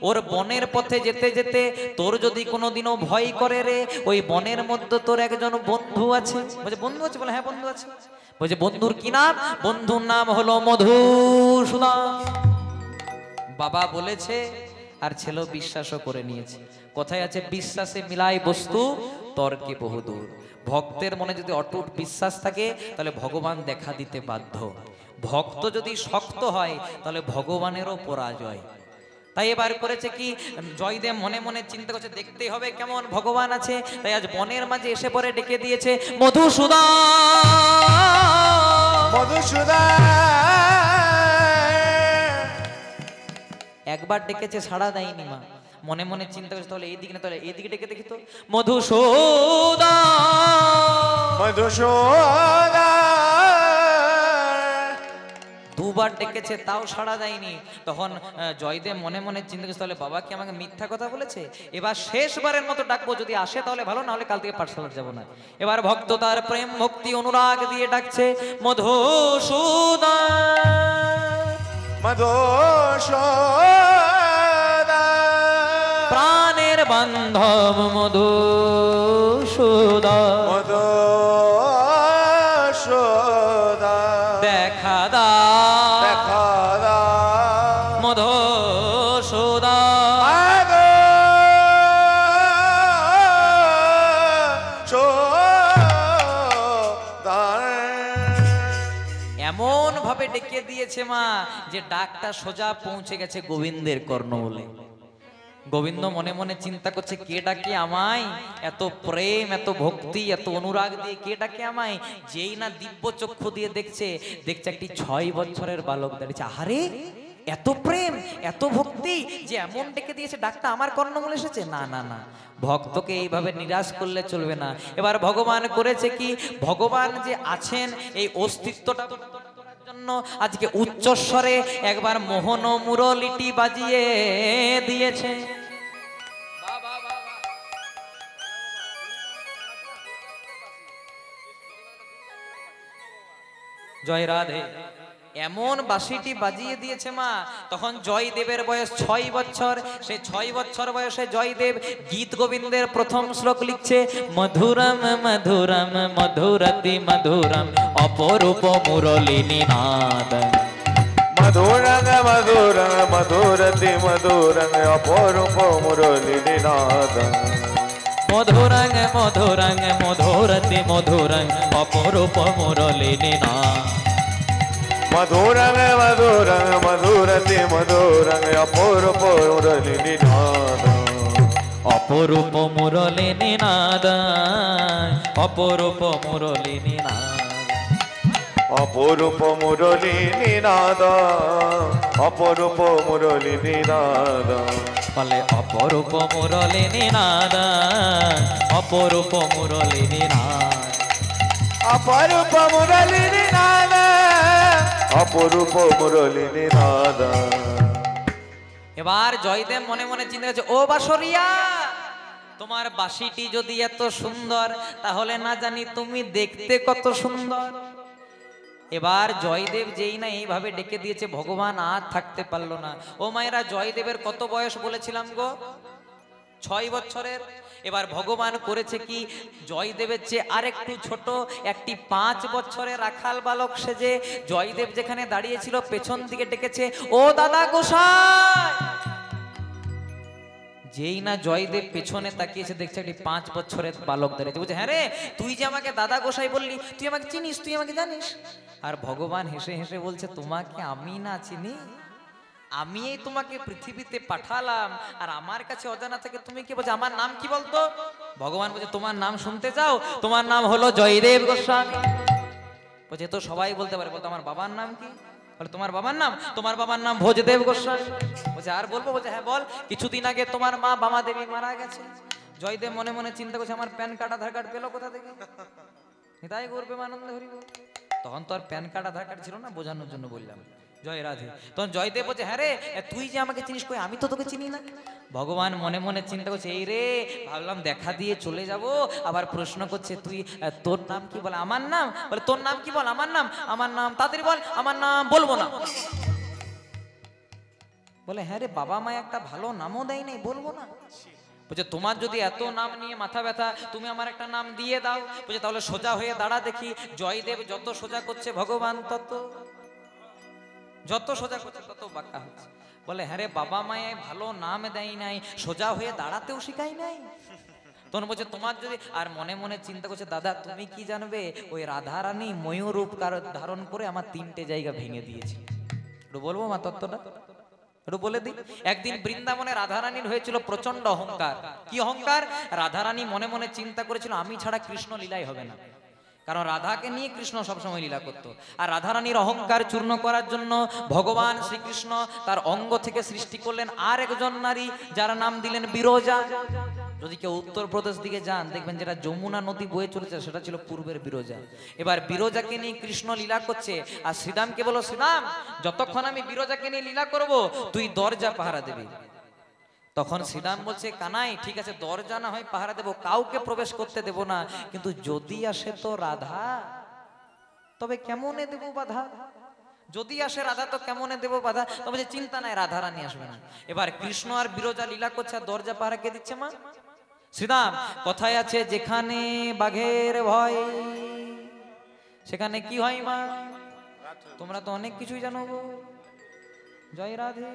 ওর বনের পথে যেতে যেতে তোর যদি কোনোদিনও ভয় করে রে, ওই বনের মধ্যে তোর একজন বন্ধু আছে। বলছে বন্ধু আছে? বলে হ্যাঁ বন্ধু আছে। বলছে বন্ধুর কি নাম? বন্ধুর নাম হলো মধুসূদন। বাবা বলেছে আর ছেলে বিশ্বাসও করে নিয়েছে। কথায় আছে, বিশ্বাসে মিলাই বস্তু, তর্কে বহুদূর। ভক্তের মনে যদি অটুট বিশ্বাস থাকে, তাহলে ভগবান দেখা দিতে বাধ্য। ভক্ত যদি শক্ত হয়, তাহলে ভগবানেরও পরাজয়। তাই এবার করেছে কি, জয়দেব মনে মনে চিন্তা করছে, দেখতেই হবে কেমন ভগবান আছে। তাই আজ বনের মাঝে এসে পরে ডেকে দিয়েছে, মধুসূদন মধুসূদন। একবার ডেকেছে, সাড়া দেয়নি মা। মনে মনে চিন্তা করছে, তাহলে এইদিকে না, তাহলে এইদিকে ডেকে দেখি তো। মধুসূদন মধুসূদন। 2 বার ডেকেছে, তাও সাড়া দেয়নি। তখন জয়দেব মনে মনে চিন্তা করছে, তাহলে বাবা কি আমাকে মিথ্যা কথা বলেছে? এবার শেষবারের মতো ডাকবো, যদি আসে তাহলে ভালো, না হলে কাল থেকে পাঠশালা যাব না। এবার ভক্ত তার প্রেম ভক্তি অনুরাগ দিয়ে ডাকছে, মধুসূদন মধুসূদন। প্রাণের বান্ধব মধুসূদন, মধুসূদন। দেখা দা দেখা দাও মধুসূদন। এমন ভাবে ডেকে দিয়েছে মা যে ডাকটা সোজা পৌঁছে গেছে গোবিন্দের কর্ণমূলে। গোবিন্দ মনে মনে চিন্তা করছে, কে ডাকে আমায়? এত প্রেম, এত ভক্তি, এত অনুরাগ দিয়ে কে ডাকে আমায়? যেই না দিব্য চক্ষু দিয়ে দেখছে একটি 6 বছরের বালক দাঁড়িয়েছে। আহারে, এত প্রেম, এত ভক্তি যে এমন ডেকে দিয়েছে, ডাকটা আমার কর্ণমূলে এসেছে। না না না, ভক্তকে এইভাবে নিরাশ করলে চলবে না। এবার ভগবান করেছে কি, ভগবান যে আছেন এই অস্তিত্বটা জন্য আজকে উচ্চস্বরে একবার মোহন মুরলিটি বাজিয়ে দিয়েছে। জয় রাধে। এমন বাঁশিটি বাজিয়ে দিয়েছে মা, তখন জয়দেবের বয়স 6 বছর। সেই 6 বছর বয়সে জয়দেব গীত গোবিন্দের প্রথম শ্লোক লিখছে, মধুরম মধুরম মধুরতি মধুরম অপরূপ মুরলী নিনাদ। মধুরং মধুরং মধুরতি মধুরং অপরূপ মুরলী নিনাদ। মধুরং মধুরং মধুরতি মধুরং অপরূপ মুরলী নিনাদ। মধুরং মধুরং মধুরতি মধুরং অপরূপ মুরলী নিনাদ। অপরূপ মুরলী নিনাদ, অপরূপ মুরলী নিনাদ। অপরূপ মুরলী নিনাদ, অপরূপ মুরলী নিনাদ। বলে অপরূপ মুরলী নিনাদ, অপরূপ মুরলী নিনাদ। অপরূপ মুরলী নিনাদ, অপরূপ মুরলী নিনাদ। এবার জয়দেব মনে মনে চিন্তা করছে, ও বাঁশরিয়া, তোমার বাঁশিটি যদি এত সুন্দর, তাহলে না জানি তুমি দেখতে কত সুন্দর। এবার জয়দেব যেই না এইভাবে ডেকে দিয়েছে, ভগবান আর থাকতে পারলো না। ও মায়েরা, জয়দেবের কত বয়স বলেছিলাম গো? 6 বছরের। এবার ভগবান করেছে কি, জয়দেবের চেয়ে আরেকটু ছোট একটি 5 বছরের রাখাল বালক সেজে জয়দেব যেখানে দাঁড়িয়েছিল পেছন দিকে ডেকেছে, ও দাদা গোসাই। যেই না জয়দেব পেছনে তাকিয়েছে, দেখছে একটি 5 বছরের বালক দাঁড়িয়েছে। বলছে, হ্যাঁ রে, তুই যে আমাকে দাদা গোসাই বললি, তুই আমাকে চিনিস, তুই আমাকে জানিস? আর ভগবান হেসে হেসে বলছে, তোমাকে আমি না চিনি? আমি এই তোমাকে পৃথিবীতে পাঠালাম, আর আমার কাছে অজানা থেকে তুমি কি বলছো? আমার নাম কি বলতো? ভগবান বলছে, তোমার নাম শুনতে চাও? তোমার নাম হলো জয়দেব গোস্বামী। বলছে, তো সবাই বলতে পারে। বলতো, আমার বাবার নাম কি? বলে, তোমার বাবার নাম? তোমার বাবার নাম ভোজদেব গোস্বামী। বলছে, আর বলবো? বলছে, হ্যাঁ বল। কিছুদিন আগে তোমার মা বামা দেবী মারা গেছে। জয়দেব মনে মনে চিন্তা করছে, আমার প্যান কার্ড আধার কার্ড পেলো কোথা থেকে? তাই করবে আনন্দ হরিব। তখন তো আর প্যান কার্ড আধার কার্ড ছিল না, বোঝানোর জন্য বললাম, জয় রাধে। তখন জয়দেব বলছে, হ্যাঁ রে, তুই যে আমাকে চিনিস, কই আমি তো তোকে চিনি না। ভগবান মনে মনে চিন্তা করছে, এই রে, ভাবলাম দেখা দিয়ে চলে যাব, আবার প্রশ্ন করছে, তুই তোর নাম কি? বলে, আমার নাম। বলে, তোর নাম কি? বল, আমার নাম। আমার নাম তাড়াতাড়ি বল। আমার নাম বলবো না। বলে, হ্যাঁ রে, বাবা মা একটা ভালো নামও দেয় নাই, বলবো না। বলছে, তোমার যদি এত নাম নিয়ে মাথা ব্যথা, তুমি আমার একটা নাম দিয়ে দাও। বলছে, তাহলে সোজা হয়ে দাঁড়া দেখি। জয়দেব যত সোজা করছে, ভগবান তত, যত সোজা করছে তত বাঁকা হচ্ছে। বলে, হ্যাঁ রে, বাবা মায়ে ভালো নাম দেয় নাই, সোজা হয়ে দাঁড়াতেও শিখাই নাই। তখন বলছে, তোমার যদি, আর মনে মনে চিন্তা করছে, দাদা তুমি কি জানবে, ওই রাধারানী ময়ূর রূপ ধারণ করে আমার 3টে জায়গা ভেঙে দিয়েছে। একটু বলবো মা তত্ত্বটা? একটু বলে দিই। একদিন বৃন্দাবনে রাধারানীর হয়েছিল প্রচন্ড অহংকার। কি অহংকার? রাধারানী মনে মনে চিন্তা করেছিল, আমি ছাড়া কৃষ্ণ লীলাই হবে না। কারণ রাধাকে নিয়ে কৃষ্ণ সবসময় লীলা করত। আর রাধারানীর অহংকার চূর্ণ করার জন্য ভগবান শ্রীকৃষ্ণ তার অঙ্গ থেকে সৃষ্টি করলেন আর একজন নারী, যার নাম দিলেন বিরজা। যদি কেউ উত্তরপ্রদেশ দিকে যান, দেখবেন যেটা যমুনা নদী বয়ে চলেছে, সেটা ছিল পূর্বের বিরজা। এবার বিরজাকে নিয়ে কৃষ্ণ লীলা করছে, আর শ্রীরামকে বলো, শ্রীরাম, যতক্ষণ আমি বিরজাকে নিয়ে লীলা করব, তুই দরজা পাহারা দিবি। তখন শ্রীরাম বলছে, কানাই, ঠিক আছে, দরজা না হয় পাহারা দেবো, কাউকে প্রবেশ করতে দেব না, কিন্তু যদি আসে তো রাধা, তবে কেমনে দেব বাধা? যদি আসে রাধা, তো কেমনে দেব বাধা? তবে চিন্তা নাই, রাধা রানী আসবে না। এবার কৃষ্ণ আর বিরজা লীলা করছে, আর দরজা পাহারা কে দিচ্ছে? মা। শ্রীরাম, কথায় আছে, যেখানে বাঘের ভয় সেখানে কি হয় মা? তোমরা তো অনেক কিছুই জানো গো। জয় রাধে।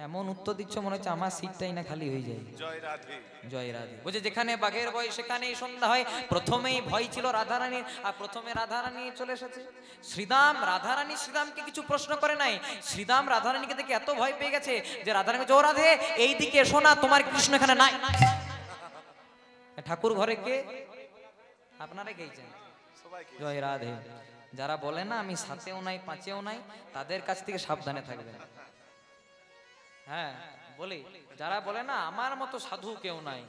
এমন উত্তর দিচ্ছ মনে হচ্ছে আমার সিটটাই না খালি হয়ে যায়। জয় রাধে, জয় রাধে। বলছে, যেখানে বাঘের ভয় সেখানেই সন্ধ্যা হয়। প্রথমেই ভয় ছিল রাধারানীর, আর প্রথমে রাধারানী চলে এসেছে। শ্রীরাম, রাধারানী শ্রীরামকে কিছু প্রশ্ন করে নাই। শ্রীরাম রাধারানীকে দেখে এত ভয় পেয়ে গেছে যে রাধারানী বলছে, ও রাধে, এই দিকে এসো না, তোমার কৃষ্ণ এখানে নাই। ঠাকুর ঘরে কে? আপনারা গেছেন। জয় রাধে। যারা বলে না আমি সাতেও নাই পাঁচেও নাই, তাদের কাছ থেকে সাবধানে থাকবেন। হ্যাঁ বলি, যারা বলে না আমার মতো সাধু কেউ নাই,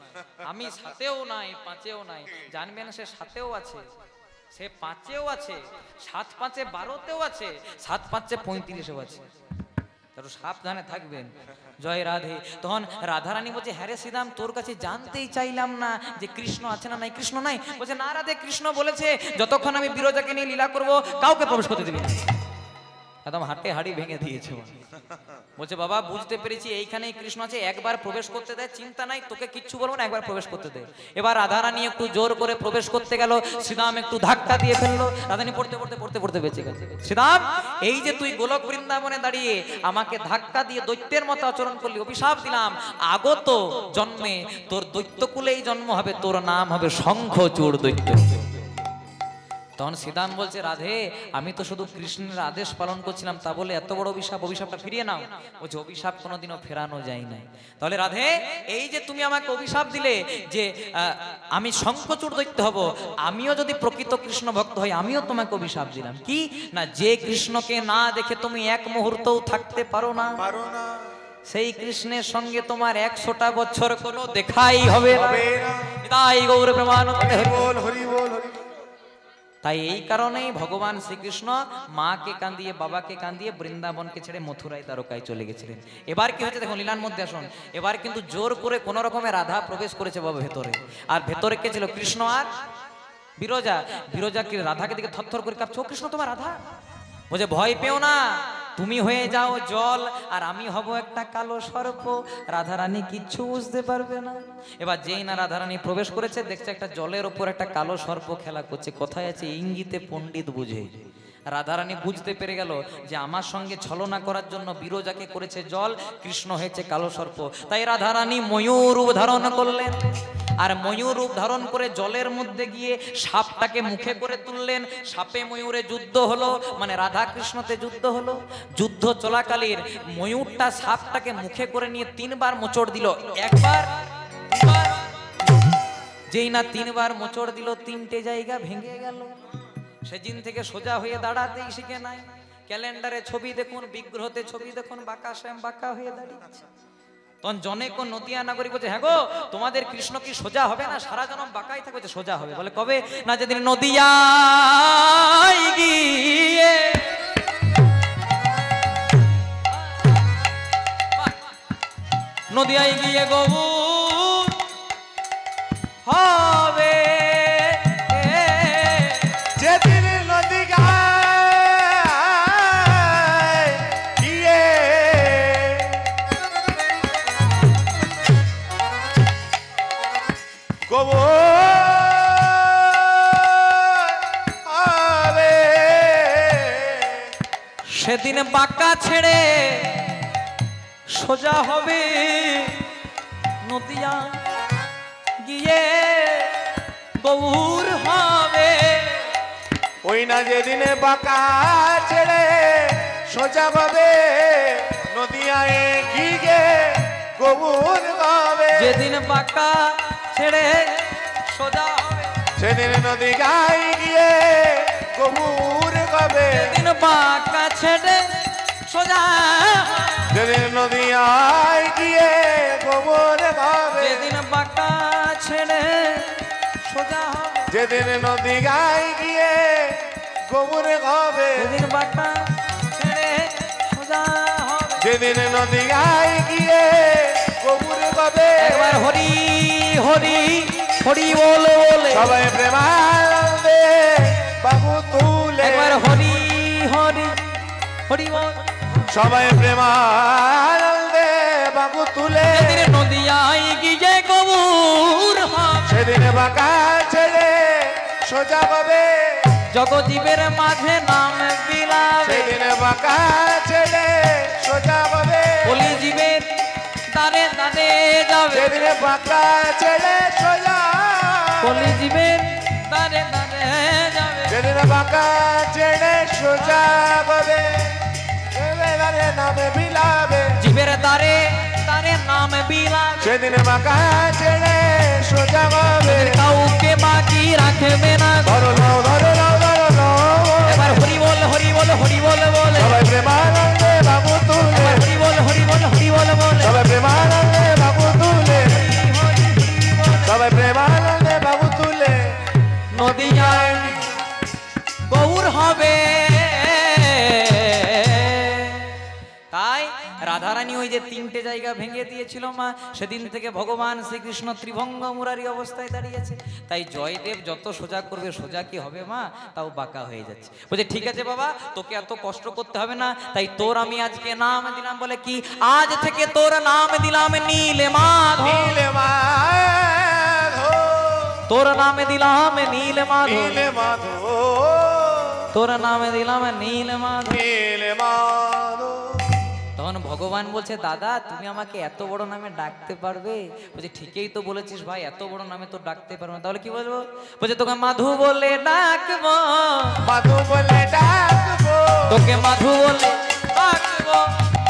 আমি সাতেও নাই পাঁচেও নাই, জানবেন সে সাতেও আছে, সে পাঁচেও আছে, 7 5 12তেও আছে, 7 5 35এও আছে। একটু সাবধানে থাকবেন। জয় রাধে। তখন রাধারানী বলছে, হ্যাঁ রে শ্রীরাম, তোর কাছে জানতেই চাইলাম না যে কৃষ্ণ আছে না নাই। কৃষ্ণ নাই? বলছে, না রাধে, কৃষ্ণ বলেছে যতক্ষণ আমি বিরজাকে নিয়ে লীলা করব, কাউকে প্রবেশ করতে দিবি না। একদম হাটে হাড়ি ভেঙে দিয়েছে ও। বলছে বাবা বুঝতে পেরেছি এইখানেই কৃষ্ণ আছে, একবার প্রবেশ করতে দেয়, চিন্তা নাই, তোকে কিচ্ছু বলবো না, একবার প্রবেশ করতে দে। এবার রাধারানী একটু জোর করে প্রবেশ করতে গেল, শ্রীরাম একটু ধাক্কা দিয়ে ফেললো, রাধারানী পড়তে পড়তে পড়তে পড়তে বেঁচে গেছে। শ্রীরাম, এই যে তুই গোলক বৃন্দাবনে দাঁড়িয়ে আমাকে ধাক্কা দিয়ে দৈত্যের মতো আচরণ করলি, অভিশাপ দিলাম, আগত জন্মে তোর দৈত্যকুলেই জন্ম হবে, তোর নাম হবে শঙ্খচূড় দৈত্য। তখন শ্রীরাম বলছে রাধে, আমি তো শুধু কৃষ্ণের আদেশ পালন করছিলাম, তা বলে এত বড় অভিশাপ, অভিশাপটা ফিরিয়ে নাও। বলছে অভিশাপ কোনোদিনও ফেরানো যায় না। তাহলে রাধে, এই যে তুমি আমাকে অভিশাপ দিলে যে আমি শঙ্খচূড় দৈত্য হব, আমিও যদি প্রকৃত কৃষ্ণ ভক্ত হই, আমিও তোমাকে অভিশাপ দিলাম। কি না, যে কৃষ্ণকে না দেখে তুমি এক মুহূর্তও থাকতে পারো না, সেই কৃষ্ণের সঙ্গে তোমার 100টা বছর কোনো দেখাই হবে না। তাই গৌর প্রেমানন্দে হরি বল, হরি বল, হরি বল। তাই এই কারণেই ভগবান শ্রীকৃষ্ণ মাকে কান্দিয়ে বাবাকে কান্দিয়ে বৃন্দাবনকে ছেড়ে মথুরায় দ্বারকায় চলে গেছিলেন। এবার কি হচ্ছে দেখুন লীলার মধ্যে আসুন, এবার কিন্তু জোর করে কোন রকমে রাধা প্রবেশ করেছে বাবা ভেতরে। আর ভেতরে কে ছিল? কৃষ্ণ আর বিরজা। বিরজা কি রাধাকে দিকে থরথর করে কাঁপছে, ও কৃষ্ণ তোমার রাধা? বলছে ভয় পেও না, তুমি হয়ে যাও জল আর আমি হব একটা কালো সর্প, রাধারানী কিচ্ছু বুঝতে পারবে না। এবার যেই না রাধারানী প্রবেশ করেছে, দেখছে একটা জলের ওপর একটা কালো সর্প খেলা করছে। কোথায় আছে? ইঙ্গিতে পণ্ডিত বুঝে। রাধারানী বুঝতে পেরে গেল যে আমার সঙ্গে ছলনা করার জন্য বিরজাকে করেছে জল, কৃষ্ণ হয়েছে কালো সর্প। তাই রাধারানী ময়ূর রূপ ধারণ করলেন, আর ময়ূর রূপ ধারণ করে জলের মধ্যে গিয়ে সাপটাকে মুখে করে তুললেন। সাপে ময়ূরে যুদ্ধ হলো, মানে রাধা কৃষ্ণতে যুদ্ধ হলো। যুদ্ধ চলাকালীন ময়ূরটা সাপটাকে মুখে করে নিয়ে 3বার মোচড় দিল। একবার, দুবার, যেই না 3বার মোচড় দিল, 3টে জায়গা ভেঙে গেল। সেদিন থেকে সোজা হয়ে দাঁড়াতেই শিখে নাই। ক্যালেন্ডারে ছবি দেখুন, বিগ্রহতে ছবি দেখুন, বাঁকা শ্যাম বাঁকা হয়ে দাঁড়িয়েছে। তখন জনেক নদিয়া নাগরিক বলছে, হ্যাঁ গো তোমাদের কৃষ্ণ কি সোজা হবে না? সারা জনম বাঁকাই থাকবে। সোজা হবে। বলে কবে? না যেদিন নদিয়ায় গিয়ে নদিয়ায় গিয়ে গৌর হবে। যেদিন নদী গায় গিয়ে গোবর হবে, সেদিন বাঁকা ছেড়ে সোজা হবে, নদিয়া গিয়ে গৌর হবে। ওই না যেদিনে বাঁকা ছেড়ে সোজা হবে, নদিয়ায় গিয়ে গোবর হবে। যেদিন বাঁকা ছেড়ে সোজা হবে, সেদিন নদী গাই গিয়ে গোবর হবে। যেদিন বাঁকা ছেড়ে সোজা হবে, যেদিন নদিয়ায় গিয়ে গোবর হবে। যেদিন বাঁকা ছেড়ে সোজা হবে, যেদিন নদী গাই গিয়ে গোবর হবে। যেদিন বাঁকা ছেড়ে সোজা হবে। যেদিন নদী গাই গিয়ে গোবর হবে। একবার হরি হরি হরি বল বলে সবাই প্রেমানন্দে বাবু তুলে। একবার হরি হরি হরি বল। সবাই প্রেমানন্দে বাবু তুলে। যেদিন নদিয়ায় গিয়ে গৌর হবে, সেদিন বাঁকা ছেড়ে সোজা হবে। জগজীবের মাঝে নাম বিলাবে। সেদিন বাঁকা ছেড়ে সোজা হবে। বলি জীবের দারে দারে যাবে। সেদিন বাঁকা ছেড়ে সোজা। বলি জীবের দারে দারে যাবে। সেদিন বাঁকা ছেড়ে সোজা হবে। এবারে নামে বিলাবে। জীবের দারে দারে নাম বিলাবে। সেদিন বাঁকা ছেড়ে সোজা হবে। কাউকে বাকি রাখবে না। ধরো নাও, ধরো নাও, ধরো নাও। এবার হরি বল হরি বল হরি বল বলে সবাই প্রেমানন্দে বাবু তুলে। এবার হরি বল হরি বল হরি বল বলে সবাই প্রেমানন্দে বাবু তুলে। সবাই প্রেমানন্দে বাবু তুলে। নদিয়ায় গৌর হবে। তাই রাধারানী ওই যে 3টে জায়গা ভেঙে দিয়েছিল মা, সেদিন থেকে ভগবান শ্রীকৃষ্ণ ত্রিভঙ্গ মুরারি অবস্থায় দাঁড়িয়েছে। তাই জয়দেব যত সোজা করবে, সোজা কি হবে মা, তাও বাঁকা হয়ে যাচ্ছে। বলছে ঠিক আছে বাবা, তোকে এত কষ্ট করতে হবে না, তাই তোর আমি আজকে নাম দিলাম, বলে কি, আজ থেকে তোর নাম দিলাম নীলমাধব। তোর নামে দিলাম নীলমাধব, তোর নামে দিলাম নীলমাধব। তখন ভগবান বলছে দাদা তুমি আমাকে এত বড় নামে ডাকতে পারবে? বলছে ঠিকই তো বলেছিস ভাই, এত বড় নামে তো ডাকতে পারবো না। তাহলে কি বলবো? বলছে তোকে মাধু বলে ডাকবো, মাধু বলে ডাকবো, তোকে মাধু বলে ডাকবো,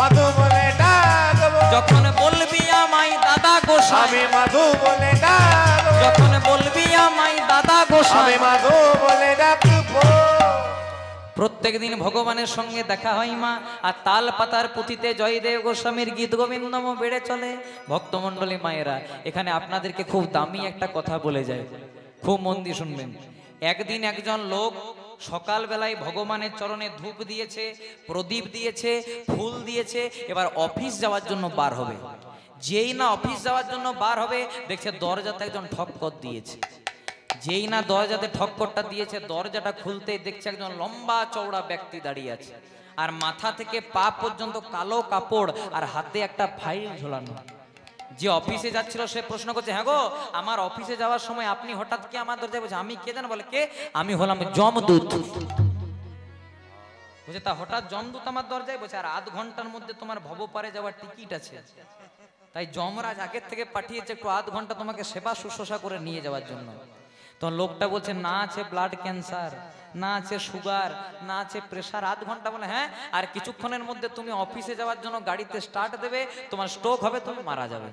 মাধু বলে ডাকবো, যখন বলবি আমায় দাদা গোসাই, আমি মাধু বলে ডাকবো, যখন বলবি আমায় দাদা গোসাই। আমি মাধু বলে ডাকবো। প্রত্যেক দিন ভগবানের সঙ্গে দেখা হয় মা, আর তাল পাতার পুঁথিতে জয়দেব গোস্বামীর গীত গোবিন্দম বেড়ে চলে। ভক্তমণ্ডলী মায়েরা, এখানে আপনাদেরকে খুব দামি একটা কথা বলে যায়, খুব মন দিয়ে শুনবেন। একদিন একজন লোক সকালবেলায় ভগবানের চরণে ধূপ দিয়েছে, প্রদীপ দিয়েছে, ফুল দিয়েছে, এবার অফিস যাওয়ার জন্য বার হবে। যেই না অফিস যাওয়ার জন্য বার হবে, দেখছে দরজাতে একজন ঠক্কর দিয়েছে। যেই না দরজাতে ঠক্করটা দিয়েছে, দরজাটা খুলতেই দেখছে একজন লম্বা চওড়া ব্যক্তি দাঁড়িয়ে আছে, আর মাথা থেকে পা পর্যন্ত কালো কাপড়, আর হাতে একটা ফাইল ঝোলানো। যে অফিসে যাচ্ছিল সে প্রশ্ন করছে, হ্যাঁ গো আমার অফিসে যাওয়ার সময় আপনি হঠাৎ কি আমার দরজায়? বলছে আমি কে জানো? বলে কে? আমি হলাম যমদূত। বলছে তা হঠাৎ যমদূত আমার দরজায়? বলছে আর আধ ঘন্টার মধ্যে তোমার ভবপারে যাওয়ার টিকিট আছে, তাই যমরাজ আগের থেকে পাঠিয়েছে একটু আধ ঘন্টা তোমাকে সেবা শুশ্রূষা করে নিয়ে যাওয়ার জন্য। তখন লোকটা বলছে না আছে ব্লাড ক্যান্সার, না আছে সুগার, না আছে প্রেশার, আধ ঘন্টা। বলে হ্যাঁ, আর কিছুক্ষণের মধ্যে তুমি অফিসে যাওয়ার জন্য গাড়িতে স্টার্ট দেবে, তোমার স্ট্রোক হবে, তুমি মারা যাবে।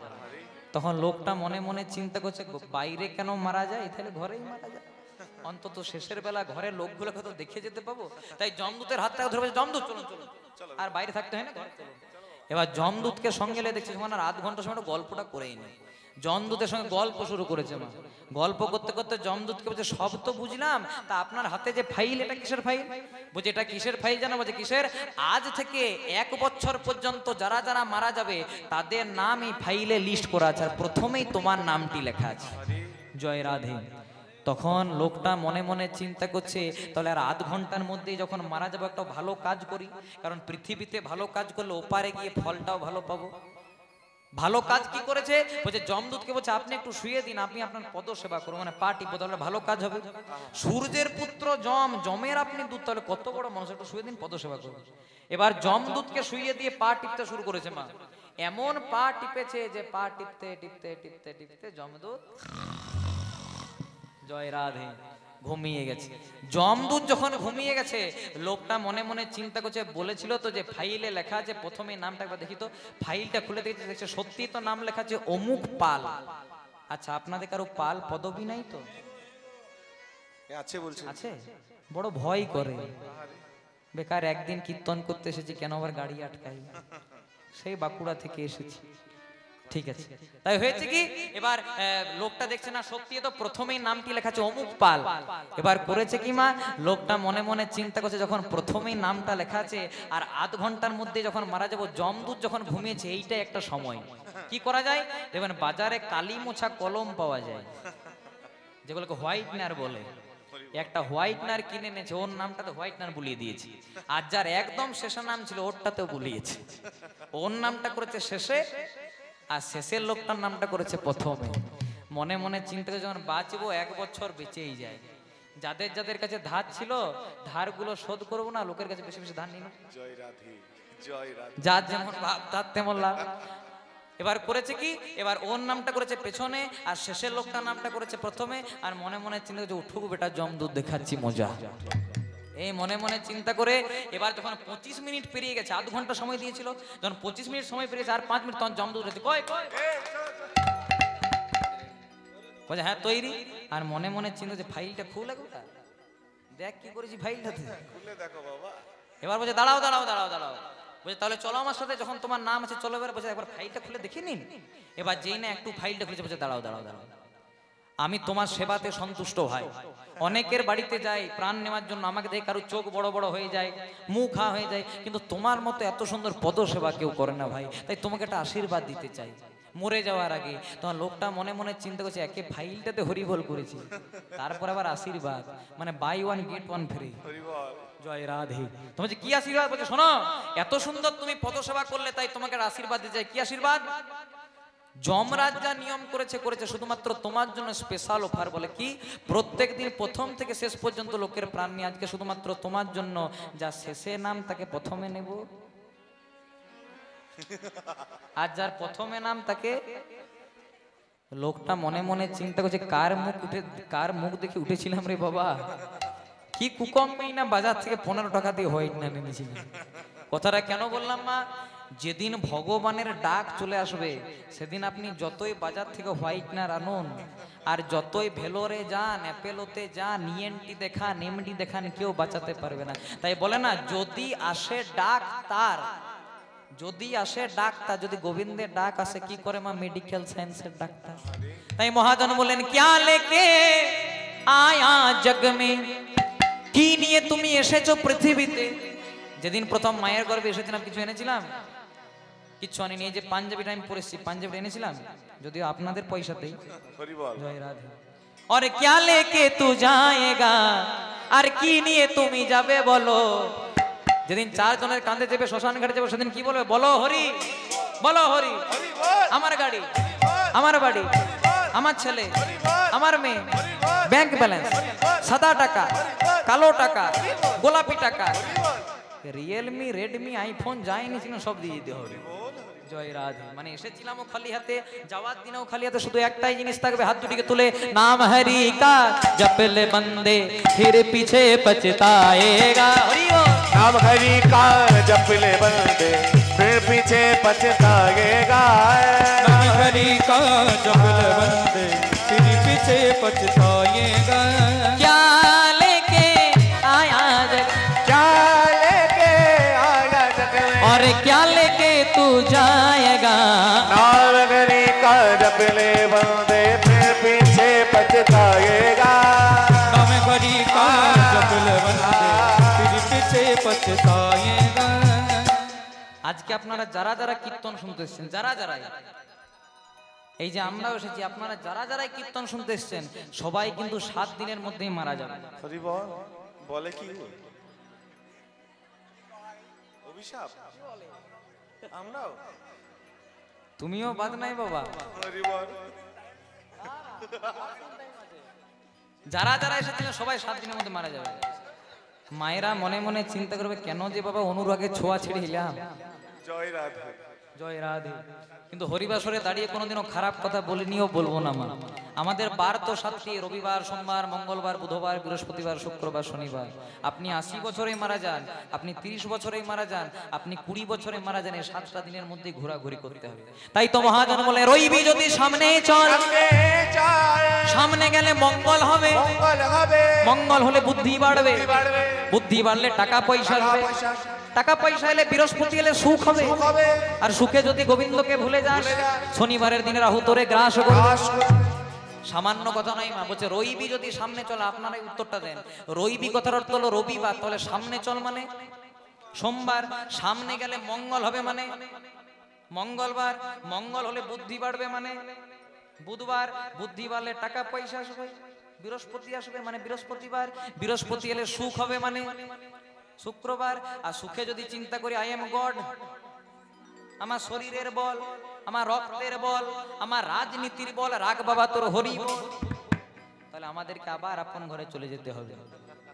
তখন লোকটা মনে মনে চিন্তা করছে বাইরে কেন মারা যায়, তাহলে ঘরেই মারা যায়, অন্তত শেষের বেলা ঘরের লোকগুলোকে তো দেখে যেতে পাবো। তাই যমদূতের হাতটা ধরে বলছে যমদূত চলুন চলুন, আর বাইরে থাকতে হয় না, ঘরে চলুন। এবার যমদূতকে সঙ্গে নিয়ে দেখছে আর আধ ঘন্টা সময় গল্পটা করেই নেই। যমদূতের সঙ্গে গল্প শুরু করেছে মা। গল্প করতে করতে যমদূতকে বলছে সব তো বুঝলাম, তা আপনার হাতে যে ফাইল, এটা কিসের ফাইল? বলছে এটা কিসের ফাইল জানো? বলছে কিসের? আজ থেকে 1 বছর পর্যন্ত যারা যারা মারা যাবে তাদের নাম এই ফাইলে লিস্ট করা আছে, আর প্রথমেই তোমার নামটি লেখা আছে। জয় রাধে। তখন লোকটা মনে মনে চিন্তা করছে তাহলে আর আধ ঘন্টার মধ্যেই যখন মারা যাবো একটা ভালো কাজ করি, কারণ পৃথিবীতে ভালো কাজ করলে ওপারে গিয়ে ফলটাও ভালো পাবো। ভালো কাজ কি করেছে? বলছে যমদূতকে বলছে আপনি একটু শুয়ে দিন, আপনি আপনার পদ সেবা করুন, মানে পা টিপো, তাহলে ভালো কাজ হবে। সূর্যের পুত্র যম, যমের আপনি দূত, তাহলে কত বড় মানুষ, একটু শুয়ে দিন, পদ সেবা করুন। এবার যমদূতকে শুয়ে দিয়ে পা টিপতে শুরু করেছে মা। এমন পা টিপেছে যে পা টিপতে টিপতে টিপতে টিপতে যমদূত জয় রাধে ঘুমিয়ে গেছে। যমদূত যখন ঘুমিয়ে গেছে, লোকটা মনে মনে চিন্তা করছে বলেছিল তো যে ফাইলে লেখা আছে প্রথমে নামটা, একবার দেখি তো। ফাইলটা খুলে দেখছে সত্যি তো নাম লেখা আছে অমুক পাল। আচ্ছা আপনাদের কারো পাল পদবী নাই তো? আছে বলছে, আছে? বড় ভয় করে, বেকার একদিন কীর্তন করতে এসেছি, কেন আবার গাড়ি আটকাই, সেই বাঁকুড়া থেকে এসেছি। ঠিক আছে, তাই হয়েছে কি এবার লোকটা দেখছে না সত্যি তো প্রথমেই নামটি লেখা আছে অমুক পাল। এবার করেছে কি মা, লোকটা মনে মনে চিন্তা করছে যখন প্রথমেই নামটা লেখা আছে আর আধ ঘন্টার মধ্যে যখন মারা যাবো, যমদূত যখন ঘুমিয়েছে, এইটাই একটা সময়। কি করা যায়? দেখবেন বাজারে কালি মোছা কলম পাওয়া যায়, যেগুলোকে হোয়াইটনার বলে। একটা হোয়াইটনার কিনে এনেছে, ওর নামটাতে হোয়াইটনার বুলিয়ে দিয়েছি, আর যার একদম শেষের নাম ছিল ওরটাতেও বুলিয়েছে। ওর নামটা করেছে শেষে, আর শেষের লোকটার নামটা করেছে প্রথমে। মনে মনে চিন্তা করে যখন বাঁচবো 1 বছর বেঁচেই যায়। যাদের যাদের কাছে ধার ছিল, ধারগুলো শোধ করবো না, লোকের কাছে বেশি বেশি ধার নিল। জয় রাধে, জয় রাধে। যার যেমন ভাব তার তেমন লাভ। এবার করেছে কি, এবার ওর নামটা করেছে পেছনে, আর শেষের লোকটার নামটা করেছে প্রথমে, আর মনে মনে চিন্তা করছে উঠুক বেটা যমদূত, দেখাচ্ছি মজা। এই মনে মনে চিন্তা করে এবার যখন 25 মিনিট পেরিয়ে গেছে, আধ ঘন্টা সময় দিয়েছিল, যখন 25 মিনিট সময় পেরিয়েছে আর 5 মিনিট, তখন যমদূত এসেছে, কই কই বলে হ্যাঁ তৈরি। আর মনে মনে চিন্তা যে ফাইলটা খুলে গোটা দেখ কি করেছি ফাইলটাতে, খুলে দেখো বাবা। এবার বলছে দাঁড়াও দাঁড়াও দাঁড়াও দাঁড়াও, বলছে তাহলে চলো আমার সাথে, যখন তোমার নাম আছে চলো। এবার বলছে একবার ফাইলটা খুলে দেখে নিন। এবার যেই না একটু ফাইলটা খুলেছে, বলছে দাঁড়াও দাঁড়াও দাঁড়াও, আমি তোমার সেবাতে সন্তুষ্ট ভাই। অনেকের বাড়িতে যাই প্রাণ নেওয়ার জন্য, আমাকে দেখে কারো চোখ বড় বড় হয়ে যায়, মুখ হা হয়ে যায়, কিন্তু তোমার মতো এত সুন্দর পদ সেবা কেউ করে না ভাই। তাই তোমাকে একটা আশীর্বাদ দিতে চাই মরে যাওয়ার আগে। তোমার লোকটা মনে মনে চিন্তা করছে, একে ফাইলটাতে হরিবল করেছি, তারপর আবার আশীর্বাদ, মানে buy one get one free. জয় রাধে। তোমার কি আশীর্বাদ বলছে শোনো, এত সুন্দর তুমি পদ সেবা করলে, তাই তোমাকে আশীর্বাদ দিতে চাই। কি আশীর্বাদ? যমরাজ যা নিয়ম করেছে করেছে, শুধুমাত্র তোমার জন্য স্পেশাল অফার। বলে কি? প্রত্যেকদিন প্রথম থেকে শেষ পর্যন্ত লোকের প্রাণ নিয়ে, আজকে শুধুমাত্র তোমার জন্য যা শেষে নাম তাকে প্রথমে নেব, আর যার প্রথমে নাম তাকে। লোকটা মনে মনে চিন্তা করছে, কার মুখ দেখে উঠেছিলাম রে বাবা, কি কুকম্মেই না বাজার থেকে 15 টাকা দিয়ে হোয়াইট না নিয়েছিলাম। কথাটা কেন বললাম মা? যেদিন ভগবানের ডাক চলে আসবে, সেদিন আপনি যতই বাজার থেকে হোয়াইটনার আনুন, আর যতই ভেলোরে যান, অ্যাপেলোতে যান, ইএনটি দেখান, এমডি দেখান, কেউ বাঁচাতে পারবে না। তাই বলে না, যদি আসে ডাক তার, যদি আসে ডাক্তার, যদি গোবিন্দের ডাক আসে, কি করে মা? মেডিকেল সায়েন্সের ডাক্তার। তাই মহাজন বলেন, ক্যা লেকে আয়া জগ মে, কি নিয়ে তুমি এসেছো পৃথিবীতে? যেদিন প্রথম মায়ের গর্ভে এসেছিলাম, কিছু এনেছিলাম? কিচ্ছু আনি নিয়ে, যে পাঞ্জাবিটা আমি পরেছি, পাঞ্জাবিটা এনেছিলাম যদিও আপনাদের পয়সাতেই। জয় রাধে। আরে ক্যা লেকে তু যায়েগা, আর কি নিয়ে তুমি যাবে বলো? যেদিন 4 জনের কাঁধে চেপে শ্মশান ঘাটে যাবো, সেদিন কি বলবে? বলো হরি, বলো হরি। আমার গাড়ি, আমার বাড়ি, আমার ছেলে, আমার মেয়ে, ব্যাংক ব্যালেন্স, সাদা টাকা, কালো টাকা, গোলাপি টাকা, রিয়েলমি, রেডমি, আইফোন যাই নিয়েছিল সব দিয়ে দিতে হবে। জয় রাধে। মানে এসেছিলামও খালি হাতে, যাওয়ার দিনেও খালি হাতে, শুধু একটাই জিনিস থাকবে, হাত দুটিকে তুলে, নাম হরি কা জপলে বন্দে ফির পিছে পছতায়েগা। হরি বল। नाम हरि का जप ले बंदे फिर पीछे पछताएगा। नाम हरि का जप ले बंदे फिर पीछे पछताएगा। क्या लेके आया जग, क्या लेके आया जग में, और क्या लेके तू जाएगा? नाम हरि का जप ले बंदे फिर पीछे पछताएगा। नाम हरि का जप ले बंदे फिर पीछे पछताएगा। আজকে আপনারা যারা যারা কীর্তন শুনতে এসেছেন, যারা যারাই, এই যে আমরাও এসেছি, আপনারা যারা যারাই কীর্তন শুনতে এসেছেন, সবাই কিন্তু 7 দিনের মধ্যেই মারা যাবে। হরি বল। বলে কি অভিশাপ? আমরাও? তুমিও বাদ নাই বাবা। হরি বল। যারা যারা এসেছিলেন সবাই 7 দিনের মধ্যে মারা যাবে। মায়েরা মনে মনে চিন্তা করবে, কেন যে বাবা অনুরাগে ছোঁয়া ছেড়ে দিলাম। জয় রাধে। জয় রাধে। কিন্তু হরিবাসরে দাঁড়িয়ে কোনোদিনও খারাপ কথা বলিনিও, বলবো না মা। আমাদের বার তো 7টি, রবিবার, সোমবার, মঙ্গলবার, বুধবার, বৃহস্পতিবার, শুক্রবার, শনিবার। আপনি 80 বছরেই মারা যান, আপনি 30 বছরেই মারা যান, আপনি 20 বছরে মারা যান, এই 7টা দিনের মধ্যে ঘোরাঘুরি করতে হবে। তাই তো মহাজন বলে, রইবি যদি সামনে চল, সামনে গেলে মঙ্গল হবে, মঙ্গল হবে, মঙ্গল হলে বুদ্ধি বাড়বে, বাড়বে, বুদ্ধি বাড়লে টাকা পয়সা আসবে, টাকা পয়সা এলে বৃহস্পতি এলে সুখ হবে, হবে, আর সুখে যদি গোবিন্দকে ভুলে যাস, শনিবারের দিনে রাহু তোরে গ্রাস করবে। সামান্য কথা নয় মা, বলছে রইবি যদি সামনে চল। আপনারাই উত্তরটা দেন। রইবি কথার অর্থ হলো রবিবার, তাহলে সামনে চল মানে সোমবার, সামনে গেলে মঙ্গল হবে মানে মঙ্গলবার, মঙ্গল হলে বুদ্ধি বাড়বে মানে বুধবার, বুদ্ধি বাড়লে টাকা পয়সা আসবে, বৃহস্পতি আসবে মানে বৃহস্পতিবার, বৃহস্পতি এলে সুখ হবে মানে শুক্রবার। আর সুখে যদি চিন্তা করি, আই এম গড, আমার শরীরের বল, আমার রক্তের বল, আমার রাজনীতির বল, রাগ বাবা তোর হরি বল, তাহলে আমাদেরকে আবার আপন ঘরে চলে যেতে হবে।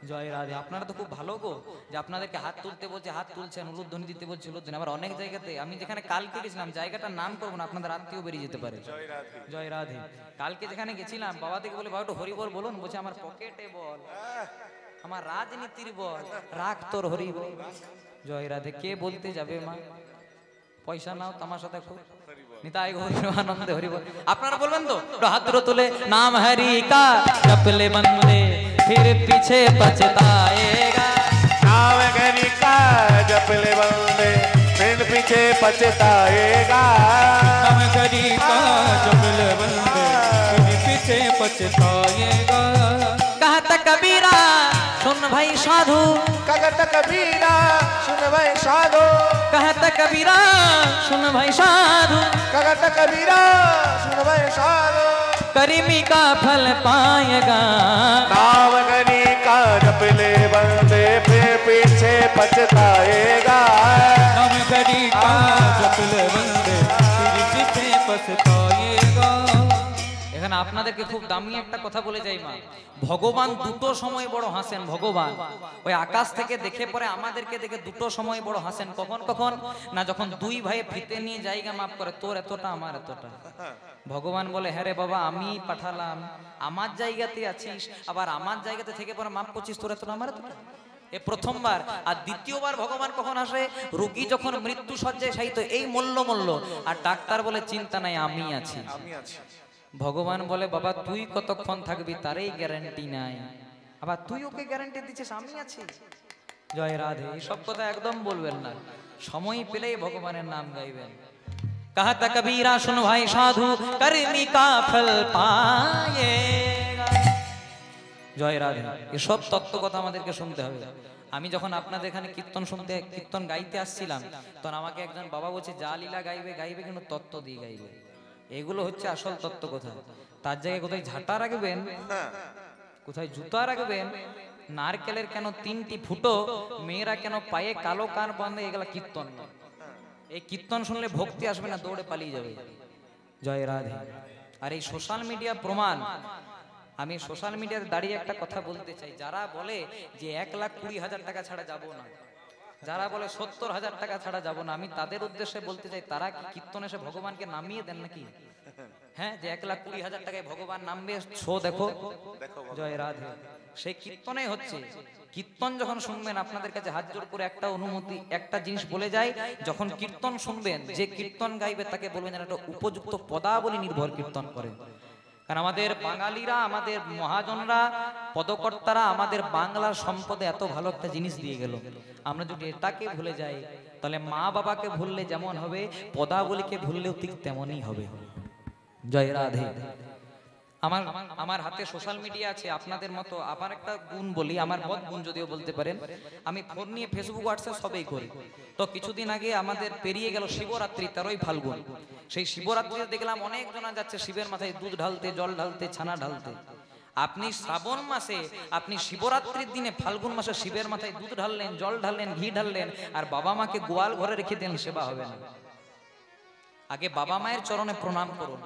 জয় রাধে। আপনারা তো খুব ভালো গো, যে আপনাদেরকে হাত তুলতে বলছে হাত তুলছেন, উলুধ্বনি দিতে বলছে উলুধ্বনি। আবার অনেক জায়গাতে, আমি যেখানে কালকে গেছিলাম, জায়গাটার নাম করবো না, আপনাদের আত্মীয় বেরিয়ে যেতে পারে। জয় রাধে। কালকে যেখানে গেছিলাম, বাবা থেকে বলে, বাবা একটু হরি বল বলুন, বলছে আমার পকেটে বল, আমার রাজনীতির বল, রাগ তোর হরি বল। জয় রাধে। কে বলতে যাবে মা? পয়সা নাও, তামাশা দেখো, নিতাই গৌর আনন্দে হরি বল। আপনারা বলবেন তো? হাত দুটো তুলে, নাম হরি কা জপলে বন্দে फिर पीछे पछताएगा। नाम हरि का जप ले बंदे फिर पीछे पछताएगा। नाम हरि का जप ले बंदे फिर पीछे पछताएगा। कहता कबीरा सुन भाई साधु, कहत कबीरा सुन भाई साधो, कहता कबीरा सुन भाई साधु, कहत कबीरा सुन भाई साधो। करीमी का फल पाएगा, नाम गनी का जप ले बंदे फिर पीछे पछताएगा। नाम गरी का जप ले बंदे फिर पीछे पछताएगा। এখানে আপনাদেরকে খুব দামি একটা কথা বলে যাই মা, ভগবান দুটো সময় বড় হাসেন। ভগবান ওই আকাশ থেকে দেখে পরে আমাদেরকে দেখে দুটো সময় বড় হাসেন। কখন কখন না, যখন দুই ভাই ফিতে নিয়ে জায়গা মাপ করে, তোর এতটা আমার এতটা। ভগবান বলে হ্যাঁ রে বাবা আমি পাঠালাম, আমার জায়গাতে আছিস, আবার আমার জায়গাতে থেকে পরে মাপ করছিস, তোর এতটা আমার এতটা। এ প্রথমবার। আর দ্বিতীয়বার ভগবান কখন আসে, রোগী যখন মৃত্যু সজ্জায় শায়িত, এই মল্ল মল্ল, আর ডাক্তার বলে চিন্তা নাই আমি আছি। ভগবান বলে বাবা তুই কতক্ষণ থাকবি তারই গ্যারান্টি নাই, আবার তুই ওকে গ্যারান্টি দিচ্ছিস আমি আছি। জয় রাধে। সব কথা একদম বলবেন না, সময় পেলেই ভগবানের নাম গাইবেন। कहता कबीरा सुन भाई साधु, कर्मी का फल पाएगा। জয় রাধে। এসব তত্ত্ব কথা আমাদেরকে শুনতে হবে। আমি যখন আপনাদের এখানে কীর্তন গাইতে আসছিলাম, তখন আমাকে একজন বাবা বলছে যা লীলা গাইবে গাইবে কিন্তু তত্ত্ব দিয়ে গাইবে। এগুলো হচ্ছে আসল তত্ত্ব কথা। তার জায়গায় কোথায় ঝাঁটা রাখবেন, কোথায় জুতা রাখবেন, নারকেলের কেন 3টি ফুটো, মেয়েরা কেন পায়ে কালো কান বাঁধে, এগুলা কীর্তন না। এই কীর্তন শুনলে ভক্তি আসবে না, দৌড়ে পালিয়ে যাবে। জয় রাধে। আর এই সোশ্যাল মিডিয়া প্রমাণ। আমি সোশ্যাল মিডিয়াতে দাঁড়িয়ে একটা কথা বলতে চাই, যারা বলে যে 1,20,000 টাকা ছাড়া যাব না, যারা বলে 70,000 টাকা ছাড়া যাব না, আমি তাদের উদ্দেশ্যে বলতে চাই তারা কি কীর্তন এসে ভগবানকে নামিয়ে দেন নাকি? হ্যাঁ, যে 1,20,000 টাকায় ভগবান নামবে, শো দেখো। জয় রাধে। সেই কীর্তনেই হচ্ছে। কীর্তন যখন শুনবেন, আপনাদের কাছে হাত জোর করে একটা অনুমতি, একটা জিনিস বলে যায়, যখন কীর্তন শুনবেন, যে কীর্তন গাইবে তাকে বলবেন যেন একটা উপযুক্ত পদাবলী নির্ভর কীর্তন করে। কারণ আমাদের বাঙালিরা, আমাদের মহাজনরা, পদকর্তারা আমাদের বাংলার সম্পদে এত ভালো একটা জিনিস দিয়ে গেল। আমরা যদি এটাকে ভুলে যাই, তাহলে মা বাবাকে ভুললে যেমন হবে, পদাবলীকে ভুললেও ঠিক তেমনই হবে। জয় রাধে। আমার হাতে সোশ্যাল মিডিয়া আছে আপনাদের মতো। আমার একটা গুণ বলি, আমার বদ গুণ যদিও বলতে পারেন, আমি ফোন নিয়ে ফেসবুক হোয়াটসঅ্যাপ সবই করি। তো কিছুদিন আগে আমাদের পেরিয়ে গেল শিবরাত্রি, 13ই ফাল্গুন। সেই শিবরাত্রিতে দেখলাম অনেক জনা যাচ্ছে শিবের মাথায় দুধ ঢালতে, জল ঢালতে, ছানা ঢালতে। আপনি শ্রাবণ মাসে, আপনি শিবরাত্রির দিনে ফাল্গুন মাসে শিবের মাথায় দুধ ঢাললেন, জল ঢাললেন, ঘি ঢাললেন, আর বাবা মাকে গোয়াল ঘরে রেখে দিলেন, সেবা হবে না। আগে বাবা মায়ের চরণে প্রণাম করুন।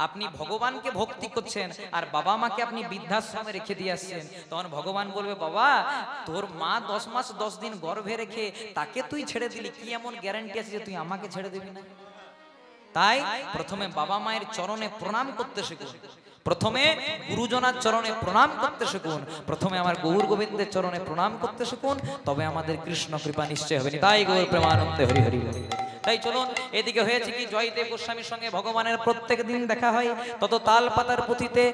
আপনি ভগবানকে ভক্তি করছেন আর বাবা মাকে আপনি বৃদ্ধাশ্রমে রেখে দিয়ে আসছেন, তখন ভগবান বলবে বাবা তোর মা 10 মাস 10 দিন গর্ভে রেখে তাকে তুই ছেড়ে দিলি, কি এমন গ্যারান্টি আছে যে তুই আমাকে ছেড়ে দিবি না? তাই প্রথমে বাবা মায়ের চরণে প্রণাম করতে শিখুন, প্রথমে গুরুজনার চরণে প্রণাম করতে শিখুন, প্রথমে আমার গৌর গোবিন্দের চরণে প্রণাম করতে শিখুন, তবে আমাদের কৃষ্ণ কৃপা নিশ্চয় হবে। তাই গৌর প্রেমানন্দে হরি হরি হরি। তাই চলুন, এদিকে হয়েছে কি, জয়দেব গোস্বামীর সঙ্গে ভগবানের প্রত্যেক দিন দেখা হয়, তত তাল পাতার পুঁথিতে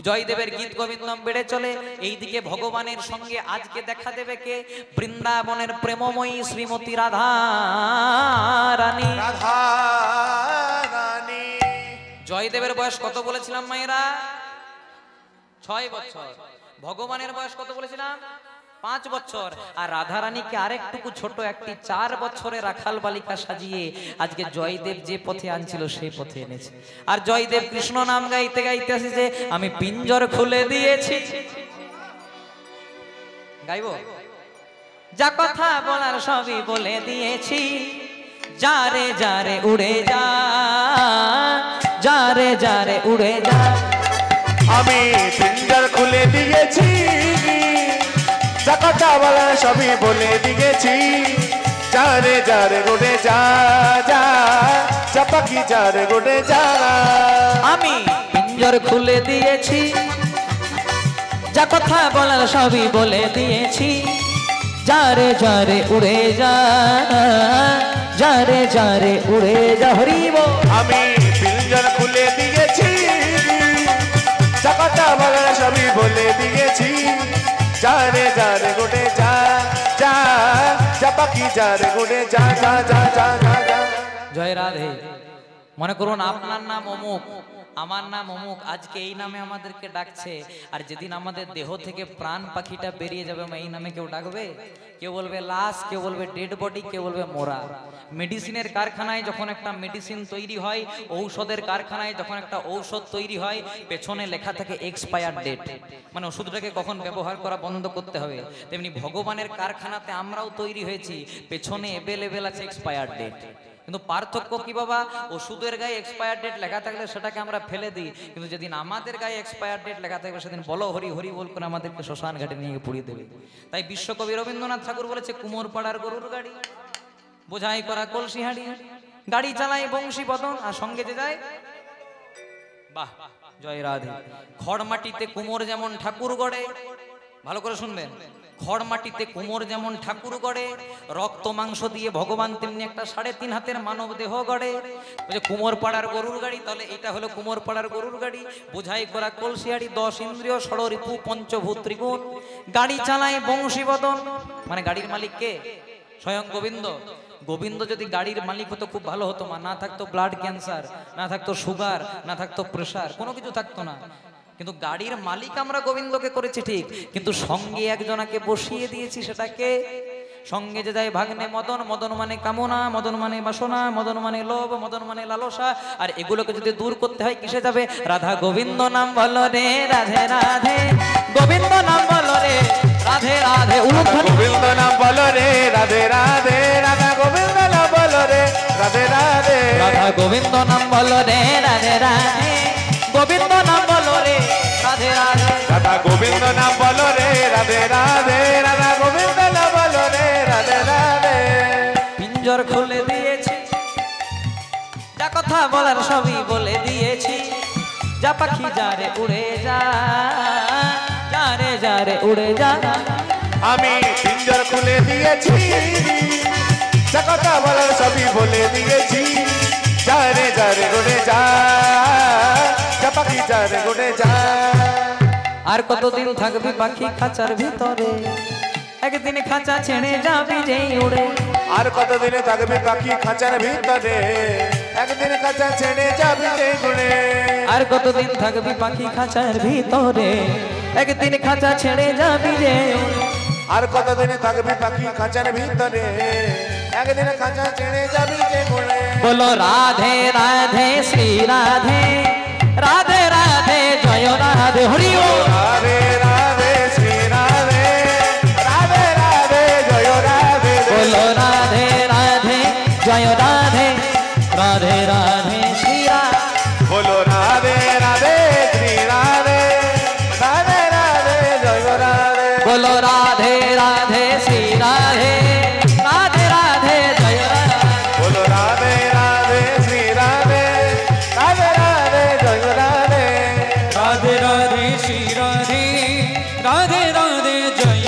জয়দেবের গীত গোবিন্দম বেড়ে চলে। এইদিকে ভগবানের সঙ্গে আজকে দেখা দেবে কে? বৃন্দাবনের প্রেমময়ী শ্রীমতী রাধা রানী। রাধা রানী। জয়দেবের বয়স কত বলেছিলাম মায়েরা? 6 বছর। ভগবানের বয়স কত বলেছিলাম? 5 বছর। আর রাধা রানীকে আরেকটুকু ছোট একটি 4 বছরের রাখাল বালিকা সাজিয়ে আজকে জয়দেব যে পথে আনছিল সেই পথে এনেছে। আর জয়দেব কৃষ্ণ নাম গাইতে গাইতে আসে যে আমি পিঞ্জর খুলে দিয়েছি। গাইবো? যা কথা বলার সবই বলে দিয়েছি, যারে যারে উড়ে যা, যারে যারে উড়ে যা। আমি পিঞ্জর খুলে দিয়েছি, যা কথা বলার সবই বলে দিয়েছি, যারে যারে উড়ে যা, যা যা পাখি যারে উড়ে যা। আমি পিঞ্জর খুলে দিয়েছি, যা কথা বলার সবই বলে দিয়েছি, যারে যারে উড়ে যা, যারে যারে উড়ে যা। হরিব। আমি পিঞ্জর খুলে দিয়েছি, যা কথা বলার সবই বলে দিয়েছি, যারে যারে উড়ে যা, যা যা পাখি যারে উড়ে যা, যা যা যা যা। জয় রাধে। মনে করুন আপনার নাম অমুক, আমার নাম অমুক, আজকে এই নামে আমাদেরকে ডাকছে, আর যেদিন আমাদের দেহ থেকে প্রাণ পাখিটা বেরিয়ে যাবে এই নামে কেউ ডাকবে? কেউ বলবে লাশ, কেউ বলবে ডেড বডি, কেউ বলবে মোরা। মেডিসিনের কারখানায় যখন একটা মেডিসিন তৈরি হয়, ঔষধের কারখানায় যখন একটা ঔষধ তৈরি হয়, পেছনে লেখা থাকে এক্সপায়ার ডেট, মানে ওষুধটাকে কখন ব্যবহার করা বন্ধ করতে হবে। তেমনি ভগবানের কারখানাতে আমরাও তৈরি হয়েছি, পেছনে অ্যাভেলেবেল আছে এক্সপায়ার ডেট। কিন্তু পার্থক্য কি বাবা? ওষুধের গায়ে এক্সপায়ার ডেট লেখা থাকলে সেটাকে আমরা ফেলে দিই, কিন্তু যেদিন আমাদের গায়ে এক্সপায়ার ডেট লেখা থাকবে সেদিন বলো হরি হরি বল করে আমাদেরকে শ্মশান ঘাটে নিয়ে পুড়িয়ে দেবে। তাই বিশ্বকবি রবীন্দ্রনাথ ঠাকুর বলেছে, কুমোর পাড়ার গরুর গাড়ি, বোঝাই করা কলসি হাঁড়ি, গাড়ি চালায় বংশী বদন, আর সঙ্গে যে যায় বাহ জয় রাধে। খড় মাটিতে কুমোর যেমন ঠাকুর গড়ে, ভালো করে শুনবেন, খড় মাটিতে কুমোর যেমন ঠাকুর গড়ে, রক্ত মাংস দিয়ে ভগবান তেমনি একটা 3.5 হাতের মানব দেহ গড়ে। কুমোর পাড়ার গরুর গাড়ি, তাহলে এটা হলো কুমোর পাড়ার গরুর গাড়ি, বোঝাই করা কলসিয়াড়ি, 10 ইন্দ্রিয়, ষড়রিপু, পঞ্চভূত ত্রিগুণ, গাড়ি চালায় বংশীবদন। মানে গাড়ির মালিক কে? স্বয়ং গোবিন্দ। গোবিন্দ যদি গাড়ির মালিক হতো খুব ভালো হতো, না থাকতো ব্লাড ক্যান্সার, না থাকতো সুগার, না থাকতো প্রেসার, কোনো কিছু থাকতো না। কিন্তু গাড়ির মালিক আমরা গোবিন্দকে করেছি ঠিক, কিন্তু সঙ্গে একজনাকে বসিয়ে দিয়েছি, সেটাকে সঙ্গে যে যায় ভাগ্নে মদন, মদন মানে কামনা, মদন মানে বাসনা, মদন মানে লোভ, মদন মানে লালসা। আর এগুলোকে যদি দূর করতে হয় কিসে যাবে? রাধা গোবিন্দ নাম বলো রে, রাধে রাধে গোবিন্দ নাম বলো রে, রাধে রাধে। গোবিন্দ নাম বলো রে, রাধে রাধে, রাধা গোবিন্দ নাম বলো রে, রাধে রাধে, রাধা গোবিন্দ নাম বলো রে, রাধে রাধে গোবিন্দ নাম বলো রে, রাধে রাধে, রাধা গোবিন্দ নাম বলো রে, রাধে রাধে, রাধা গোবিন্দ নাম বলো রে, রাধে রাধে। পিঞ্জর খুলে দিয়েছি, যা কথা বলার সবই বলে দিয়েছি, যা পাখি যারে উড়ে যা, যারে যারে উড়ে যা। আমি পিঞ্জর খুলে দিয়েছি, যা কথা বলার সবই বলে দিয়েছি, যারে যারে উড়ে যা, যা পাখি যারে উড়ে যা। আর কতদিন থাকবি পাখি খাঁচার ভিতরে, একদিন খাঁচা ছেড়ে যাবি যেই উড়ে। আর কতদিনে থাকবে পাখি খাঁচার ভিতরে, একদিন খাঁচা ছেড়ে যাবি যেই উড়ে। আর কতদিন থাকবি পাখি খাঁচার ভিতরে, একদিন খাঁচা ছেড়ে যাবি যে উড়ে। আর কতদিনে থাকবে পাখি খাঁচার ভিতরে, একদিন খাঁচা ছেড়ে যাবি যেই উড়ে। বলো রাধে রাধে শ্রী রাধে, রাধে রাধে জয় রাধে হরি ও। রাধে রাধে শ্রী রাধে, রাধে রাধে জয় রাধে। বলো রাধে রাধে জয় রাধে, রাধে রাধে শ্রী রাধে। বলো রাধে রাধে শ্রী রাধে, রাধে রাধে জয় রাধে। বলো রাধে রাধে শ্রী রাধে, রাধে রাধে জয় রাধে। বলো রাধে রাধে শ্রী রাধে, রাধে রাধে জয় রাধে। राधे राधे श्री राधे, राधे राधे जय